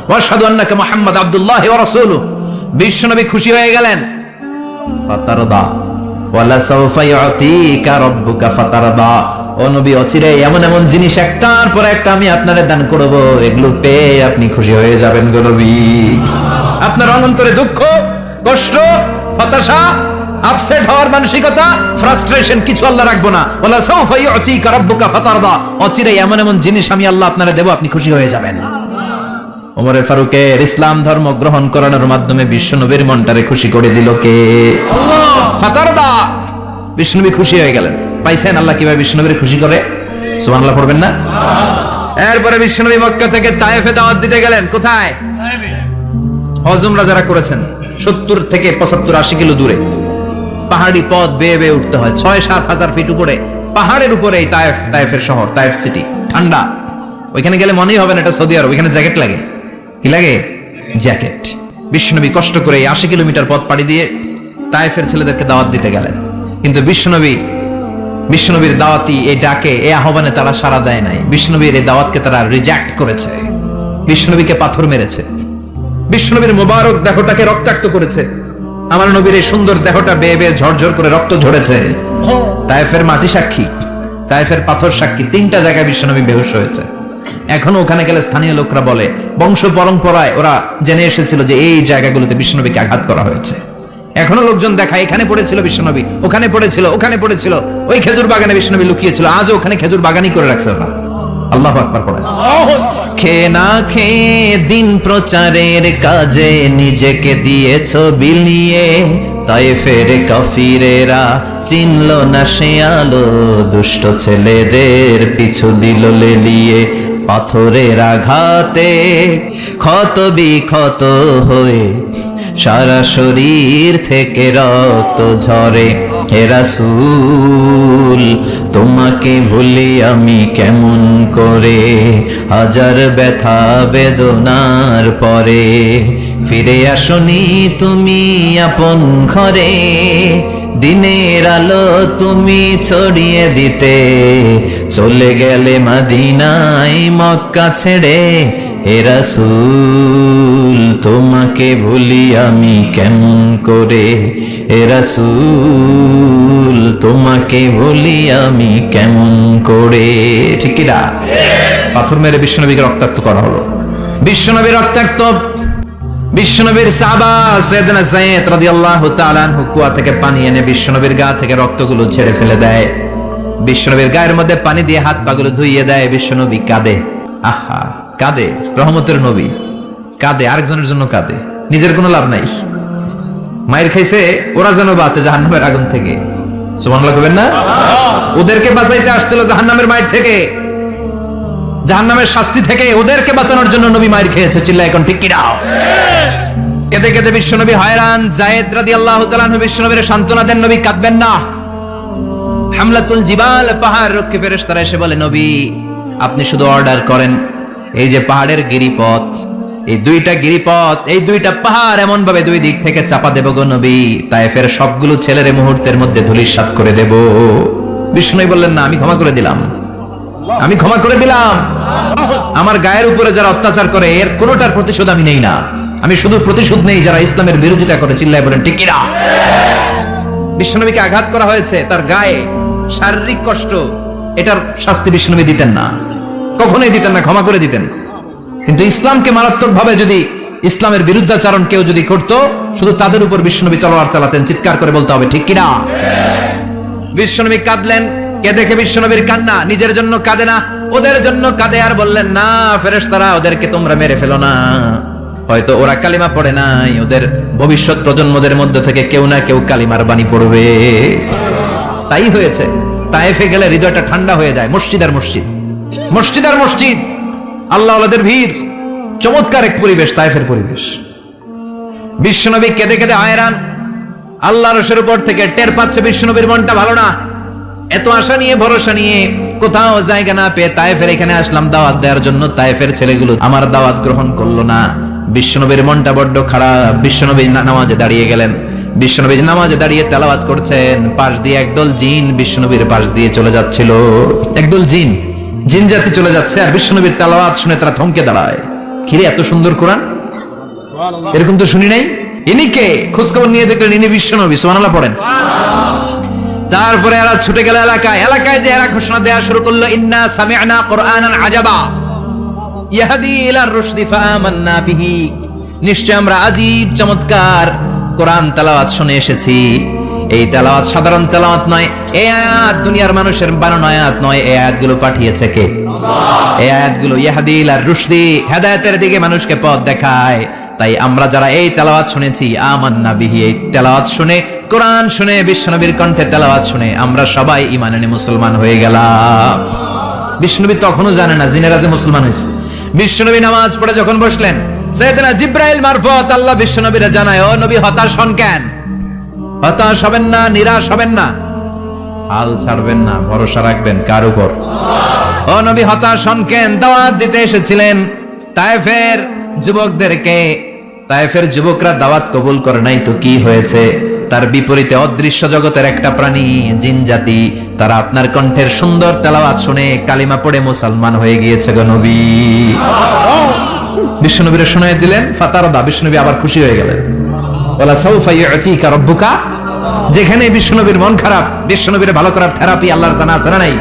ওয়া আশহাদু আন্নাকা মুহাম্মাদ আবদুল্লাহি ওয়া রাসূলুহু। বিশ্বনবী খুশি হয়ে গেলেন। ফাতারদা ওয়ালা সাওফা ইউতিকা রাব্বুকা ফাতারদা। ও নবী, অচিরে এমন এমন জিনিস একটার পর একটা আমি আপনারে দান করব, এগুলো পেয়ে আপনি খুশি হয়ে যাবেন গো নবী। আপনার অন্তরে দুঃখ, কষ্ট, হতাশা, আপসেট হওয়ার মানসিকতা, ফ্রাস্ট্রেশন কিছু আল্লাহ রাখবো না। ওয়ালা সাওফা ইউতিকা রাব্বুকা ফাতারদা। অচিরে এমন এমন জিনিস আমি আল্লাহ আপনারে দেব, আপনি খুশি হয়ে যাবেন। ওমরে ফারুকের ইসলাম ধর্ম গ্রহণ করানোর মাধ্যমে বিশ্বনবীর মনটারে খুশি করে দিল কে? আল্লাহ। ফাতারদা। বিশ্বনবী খুশি হয়ে গেলেন। পাইছেন আল্লাহ কিভাবে বিশ্বনবীর খুশি করে? সুবহানাল্লাহ পড়বেন না? এরপরে বিশ্বনবী মক্কা থেকে তায়েফে দাওয়াত দিতে গেলেন। কোথায়? হজ উমরা যারা করেছেন 70 থেকে 75 80 কিলো দূরে পাহাড়ি পথ বেয়ে বেয়ে উঠতে হয়। 6-7 হাজার ফিট উপরে পাহাড়ের উপরে এই তায়েফের শহর, তায়েফ সিটি। ঠান্ডা। ওইখানে গেলে মনেই হবে না এটা সৌদি আরব। ওইখানে জ্যাকেট লাগে। কি লাগে? জ্যাকেট। বিশ্বনবী কষ্ট করে 80 কিলোমিটার পথ পাড়ি দিয়ে তায়েফের ছেলেদেরকে দাওয়াত দিতে গেলেন। কিন্তু বিশ্বনবীর দাওয়াতি এই ডাকে, এই আহ্বানে তারা সাড়া দেয় নাই। বিশ্বনবীর এই দাওয়াতকে তারা রিজেক্ট করেছে। বিশ্বনবীকে পাথর মেরেছে। বিশ্বনবীর মোবারক দেহটাকে রক্তাক্ত করেছে। আমার নবীর এই সুন্দর দেহটা বেয়ে বেয়ে ঝরঝর করে রক্ত ঝরেছে। তায়েফের মাটি সাক্ষী, তায়েফের পাথর সাক্ষী। 3টা জায়গায় বিশ্বনবী বেহুশ হয়েছে। এখনো ওখানে গেলে স্থানীয় লোকরা বলে, বংশ পরম্পরায় ওরা জেনে এসেছিল যে এই জায়গাগুলোতে বিশ্বনবীকে আঘাত করা হয়েছে। এখনো লোকজন দেখায় এখানে পড়েছিল বিশ্বনবী, ওখানে পড়েছিল, ওখানে পড়েছিল, ওই খেজুর বাগানে বিশ্বনবী লুকিয়েছিল, আজও ওখানে খেজুর বাগানই করে রাখছে ওরা। আল্লাহু আকবার পড়েন। খেয়ে না খেয়ে দিন প্রচারের কাজে নিজেকে দিয়েছ বিলিয়ে, তায়েফের কাফিরেরা চিনল না সে আলো, দুষ্ট ছেলেদের পিছু দিল লেলিয়ে, পাথরের আঘাতে ক্ষত বিক্ষত হয়ে সারা শরীর থেকে রক্ত ঝরে। হে রাসূল তোমাকে ভুলি আমি কেমন করে, হাজার ব্যথা বেদনার পরে, ফিরে আসনি তুমি আপন ঘরে, দিনের আলো তুমি ছড়িয়ে দিতে, চলে গেলে মদিনায় মক্কা ছেড়ে। হে রাসূল তোমাকে ভুলি আমি কেমন করে, হে রাসূল তোমাকে ভুলি আমি কেমন করে। ঠিক কি না? পাথর মেরে বিশ্বনবীকে রক্তাক্ত করা হলো। বিশ্বনবী রক্তাক্ত, বিশ্বনবীর সাহাবা সাইয়েদনা যায়েদ রাদিয়াল্লাহু তাআলা আনহু কুয়া থেকে পানি এনে বিশ্বনবীর গা থেকে রক্তগুলো ঝেড়ে ফেলে দেয়, বিশ্বনবীর গায়ের মধ্যে পানি দিয়ে হাত পাগুলো ধুইয়ে দেয়। বিশ্বনবী কাঁদে, আহা কাঁদে, রহমতের নবী কাঁদে, আরেকজনের জন্য কাঁদে, নিজের কোনো লাভ নাই। মায়ের খাইছে, ওরা যেন বাঁচে জাহান্নামের আগুন থেকে। সুবহানাল্লাহ কইবেন না? ওদেরকে বাঁচাইতে আসছিল জাহান্নামের মায়ের থেকে, জাহান্নামের শাস্তি থেকে, ওদেরকে বাঁচানোর জন্য নবী মায়ের খেয়েছে। চিল্লায় এখন ঠিক কি না? কেঁদে কেঁদে বিশ্বনবী হয়রান। যায়েদ রাদিয়াল্লাহু তাআলা আনহু বিশ্বনবীর সান্ত্বনা দেন, নবী কাঁদবেন না। হামলাতুল জিবাল, পাহাড় রক্ষী ফেরেশতারা এসে বলে, নবী আপনি শুধু অর্ডার করেন, এই যে পাহাড়ের গিরিপথ, এই দুইটা গিরিপথ, এই দুইটা পাহাড় এমন ভাবে দুই দিক থেকে চাপা দেব গো নবী, তায়েফের সবগুলো ছেলের মুহূর্তের মধ্যে ধূলিসাৎ করে দেব। বিষ্ণু বললেন, না আমি ক্ষমা করে দিলাম, আমি ক্ষমা করে দিলাম। আমার গায়ের উপরে যারা অত্যাচার করে এর কোনোটার প্রতিশোধ আমি নেই না, আমি শুধু প্রতিশোধ নেই যারা ইসলামের বিরোধিতা করে। চিল্লায় বলেন ঠিক কি না? বিশ্বনবীকে আঘাত করা হয়েছে, তার গায়ে শারীরিক কষ্ট, এটার শাস্তি বিশ্বনবী দিতেন না, কখনোই দিতেন না, ক্ষমা করে দিতেন। কিন্তু ইসলামকে মারাত্মক ভাবে যদি ইসলামের বিরুদ্ধাচরণ কেউ যদি করত, শুধু তাদের উপর বিশ্বনবী তলোয়ার চালাতেন, চিৎকার করে বলতে হবে ঠিক কিনা? বিশ্বনবী কাঁদলেন, কে দেখে বিশ্বনবীর কান্না, নিজের জন্য কাঁদে না, ওদের জন্য কাঁদে। আর বললেন, না ফেরেশতারা ওদেরকে তোমরা মেরে ফেলো না, হয়তো ওরা কালিমা পড়ে নাই, ওদের ভবিষ্যৎ প্রজন্মদের মধ্যে থেকে কেউ না কেউ কালিমার বাণী পড়বে। তাই হয়েছে, তায়েফে গেলে হৃদয়টা ঠান্ডা হয়ে যায়। মসজিদ আর মসজিদ, মসজিদ আর মসজিদ, আল্লাহ ওয়ালাদের ভিড়, চমৎকার এক পরিবেশ, তায়েফের পরিবেশ। বিশ্বনবী কেঁদে কেঁদে হয়রান। আল্লাহর রসের উপর থেকে টের পাচ্ছে বিশ্বনবীর মনটা ভালো না। এত আশা নিয়ে, ভরসা নিয়ে, কোথাও জায়গা না পেয়ে তায়েফের এখানে আসলাম দাওয়াত দেওয়ার জন্য, তায়েফের ছেলেগুলো আমার দাওয়াত গ্রহণ করলো না। বিশ্বনবীর মনটা বড্ড খারাপ। বিশ্বনবী নামাজে দাঁড়িয়ে গেলেন, বিশ্বনবী নামাজে দাঁড়িয়ে তেলাওয়াত করছেন, পাশ দিয়ে একদল জিন বিশ্বনবীর পাশ দিয়ে চলে যাচ্ছিল। একদল জিন, জিন জাতি চলে যাচ্ছে, আর বিশ্বনবীর তেলাওয়াত শুনে তারা থমকে দাঁড়ায়। কিরে এত সুন্দর কোরআন, এরকম তো শুনি নাই। ইনি কে? খোঁজখবর নিয়ে দেখলেন ইনি বিশ্বনবী। সুবহানাল্লাহ পড়েন। তারপরে এরা ছুটে গেল এলাকায়। এলাকায় যে এরা ঘোষণা দেয়া শুরু করলো, ইন্না সামি'না কুরআনান আজাবা ইয়াহদি ইলার রুশদি ফাআমান্না বিহি, নিশ্চয় আমরা আজীব চমৎকার কোরআন তেলাওয়াত শুনে এসেছি। এই তেলাওয়াত সাধারণ তেলাওয়াত নয়, এই আয়াত দুনিয়ার মানুষের বানানো আয়াত নয়, এই আয়াতগুলো পাঠিয়েছে কে? আল্লাহ। এই আয়াতগুলো ইয়াহদি ইলার রুশদি, হেদায়েতের দিকে মানুষকে পথ দেখায়। তাই আমরা যারা এই তেলাওয়াত শুনেছি, আমান্না বিহি, এই তেলাওয়াত শুনে, কোরআন শুনে, বিশ্বনবীর কণ্ঠে তেলাওয়াত শুনে আমরা সবাই ঈমান এনে মুসলমান হয়ে গেলাম। বিশ্বনবী তখনও জানে না জিনেরা যে মুসলমান হয়েছে। বিশ্বনবী নামাজ পড়ে যখন বসলেন, সাইয়েদনা জিবরাইল মারফত আল্লাহ বিশ্বনবীরে জানায়, ও নবী হতাশ হন কেন? হতাশ হবেন না, নিরাশ হবেন না, হাল ছাড়বেন না, ভরসা রাখবেন কার উপর? ও নবী হতাশ হন কেন? দাওয়াত দিতে এসেছিলেন তায়েফের যুবকদেরকে, তায়েফের যুবকরা দাওয়াত কবুল করে নাই তো কি হয়েছে? তার বিপরীতে অদৃশ্য জগতের একটা প্রাণী, জিন জাতি, তারা আপনার কণ্ঠের সুন্দর তেলাওয়াত শুনে কালিমা পড়ে মুসলমান হয়ে গিয়েছে গো নবী। বিশ্বনবীরে শোনায় দিলেন, ফাতারদা, বিশ্বনবী আবার খুশি হয়ে গেলেন। ওয়ালা সাউফা ইউতিকা রাব্বুকা, যেখানে বিশ্বনবীর মন খারাপ, বিশ্বনবীরে ভালো করার থেরাপি আল্লাহর জানা আছে না নাই?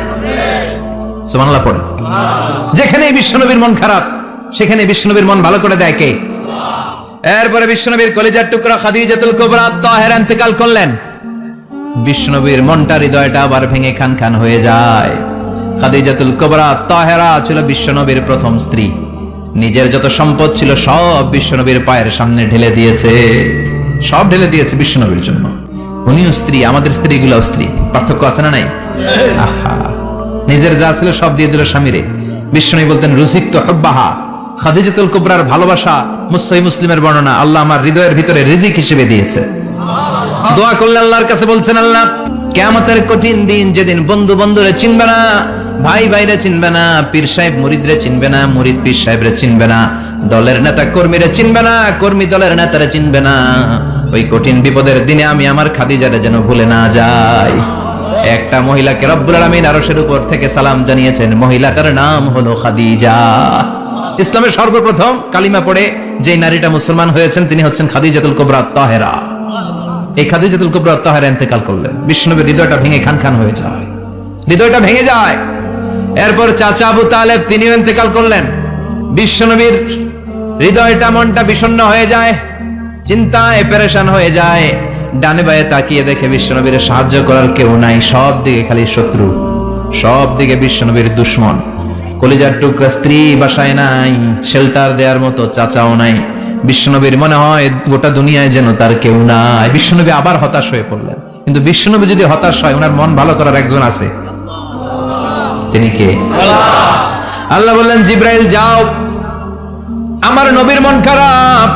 সুবহানাল্লাহ পড়ে। যেখানে বিশ্বনবীর মন খারাপ, সেখানে বিশ্বনবীর মন ভালো করে দেয় কে? এরপরে বিশ্বনবীর কলিজার টুকরা খাদিজাতুল কুবরা তাহেরা ইন্তেকাল করলেন। বিশ্বনবীর মনটা হৃদয়টা আবার ভেঙে খান খান হয়ে যায়। খাদিজাতুল কুবরা তাহেরা ছিল বিশ্বনবীর প্রথম স্ত্রী। নিজের যত সম্পদ ছিল সব বিশ্বনবীর পায়ের সামনে ঢেলে দিয়েছে, সব ঢেলে দিয়েছে বিশ্বনবীর জন্য। উনিও স্ত্রী, আমাদের স্ত্রীগুলোও স্ত্রী, পার্থক্য আছে না নাই? আহা, নিজের যা ছিল সব দিয়ে দিল স্বামীরে। বিশ্বনবী বলতেন রুজিকতু হুব্বাহা, খাদিজাতুল কুবরার ভালোবাসা সহিহ মুসলিমের বর্ণনা, আল্লাহ আমার হৃদয়ের ভিতরে রিজিক হিসেবে দিয়েছে। দোয়া করলে আল্লাহর কাছে বলছেন, আল্লাহ কিয়ামতের কঠিন দিন, যেদিন বন্ধু বন্ধুরে চিনবে না, ভাই ভাইরে চিনবে না, পীর সাহেব মুরিদরে চিনবে না, মুরিদ পীর সাহেবরে চিনবে না, দলের নেতা কর্মীরে চিনবে না, কর্মী দলের নেতারে চিনবে না, ওই কঠিন বিপদের দিনে আমি আমার খাদিজারে যেন ভুলে না যাই। একটা মহিলাকে রব্বুল আলামিন আরশের উপর থেকে সালাম জানিয়েছেন, মহিলাটার নাম হলো খাদিজা। ইসলামের সর্বপ্রথম কালিমা পড়ে যে নারীটা মুসলমান হয়েছেন তিনি হচ্ছেন খাদিজাতুল কুবরা তাহেরা। এই খাদিজাতুল কুবরা তাহেরা ইন্তেকাল করলেন। বিশ্বনবীর হৃদয়টা ভেঙে খান খান হয়ে যায়, হৃদয়টা ভেঙে যায়। এরপর চাচা আবু তালেব তিনিও ইন্তেকাল করলেন। বিশ্বনবীর হৃদয়টা মনটা বিষণ্ণ হয়ে যায়, চিন্তায় পেরেশান হয়ে যায়। ডানে বায়ে তাকিয়ে দেখে বিশ্বনবীর সাহায্য করার কেউ নাই, সব দিকে খালি শত্রু, সব দিকে বিশ্বনবীর দুশ্মন। কলিজার টুকরা স্ত্রী বাসায় নাই, শেল্টার দেওয়ার মতো চাচাও নাই। বিশ্বনবীর মনে হয় গোটা দুনিয়ায় যেন তার কেউ নাই। বিশ্বনবী আবার হতাশ হয়ে পড়লেন। কিন্তু বিশ্বনবী যদি হতাশ হয়, ওনার মন ভালো করার একজন আছে, তিনি কে? আল্লাহ বললেন, জিব্রাইল যাও, আমার নবীর মন খারাপ,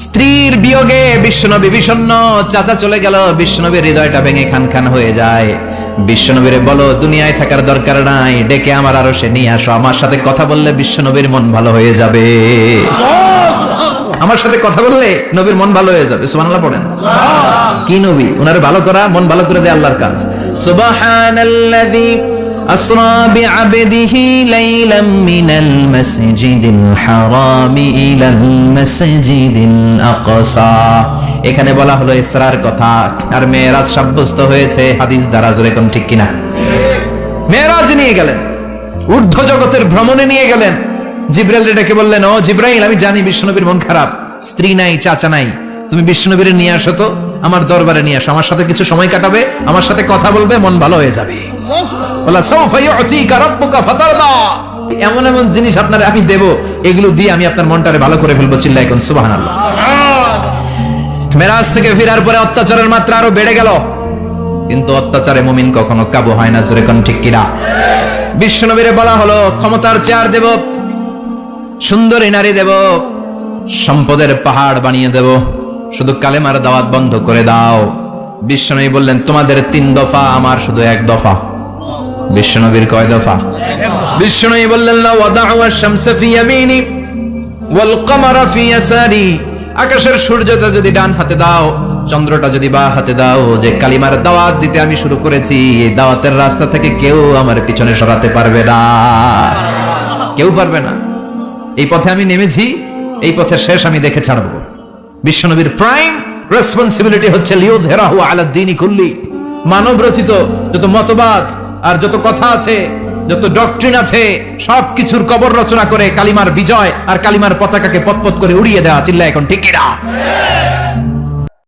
স্ত্রীর বিয়োগে বিশ্বনবী বিষণ্ণ, চাচা চলে গেল, বিশ্বনবীর হৃদয়টা ভেঙে খান খান হয়ে যায়। বিশ্বনবীরে বলো দুনিয়ায় থাকার দরকার নাই, ডেকে আমার আরশে নিয়ে আসো, আমার সাথে কথা বললে বিশ্বনবীর মন ভালো হয়ে যাবে। আমার সাথে কথা বললে নবীর মন ভালো হয়ে যাবে। সুবহানাল্লাহ পড়েন। কি নবী? উনারে ভালো করা, মন ভালো করে দেয় আল্লাহর কাজ। সুবহানাল্লাযী আসরা বিআবদিহি লাইলাম মিনাল মাসজিদিল হারামি ইলাল মাসজিদিল আকসা। এখানে বলা হলো ইসরার কথা, আর মেরাজ সাব্যস্ত হয়েছে হাদিস দ্বারা। জোরে কোন ঠিক কিনা? মেরাজ নিয়ে গেলেন, ঊর্ধ্ব জগতের ভ্রমণে নিয়ে গেলেন। জিব্রাইল ডেকে বললেন, ও জিব্রাইল, আমি জানি বিশ্বনবীর মন খারাপ, স্ত্রী নাই, চাচা নাই, তুমি বিশ্বনবীর নিয়ে আসো তো, আমার দরবারে নিয়ে আসো, আমার সাথে কিছু সময় কাটাবে, আমার সাথে কথা বলবে, মন ভালো হয়ে যাবে। বলা সাউফা ইউতিকা রাব্বুকা ফাতারদা, এমন এমন জিনিস আপনারে আমি দেব, এগুলো দিয়ে আমি আপনার মনটারে ভালো করে ফেলবো। চিল্লায় কোন সুবহানাল্লাহ। মেরাজ থেকে ফেরার পরে অত্যাচারের মাত্রা আরো বেড়ে গেল, কিন্তু অত্যাচারে মুমিন কখনো কাবু হয় না। জোরে কোন ঠিক কিনা? বিশ্বনবীরে বলা হলো, ক্ষমতার চেয়ার দেব, সুন্দরী নারী দেব, সম্পদের পাহাড় বানিয়ে দেব, শুধু কালেমার দাওয়াত বন্ধ করে দাও। বিশ্বনবী বললেন, তোমাদের 3 দফা, আমার শুধু 1 দফা। বিশ্বনবীর কয় দফা? বিশ্বনবী বললেন, লা ওয়াদাউ আশ-শামসা ফি ইয়ামিনি ওয়াল কমারা ফি ইয়াসারি, আকাশের সূর্যটা যদি ডান হাতে দাও, চন্দ্রটা যদি বাঁ হাতে দাও, যে কালিমার দাওয়াত দিতে আমি শুরু করেছি, এই দাওয়াতের রাস্তা থেকে কেউ আমার পিছনে সরাতে পারবে না, কেউ পারবে না। এই পথে আমি নেমেছি, এই পথের শেষ আমি দেখে ছাড়বো। বিশ্বনবীর প্রাইম রেসপন্সিবিলিটি হচ্ছে লিউযহিরাহু আলা দ্বীনি কুল্লি, মানব রচিত যত মতবাদ আর যত কথা আছে, যত ডক্ট্রিন আছে, সবকিছুর কবর রচনা করে কালিমার বিজয় আর কালিমার পতাকাকে পতপত করে উড়িয়ে দেওয়া। চিল্লায় এখন ঠিক কিনা?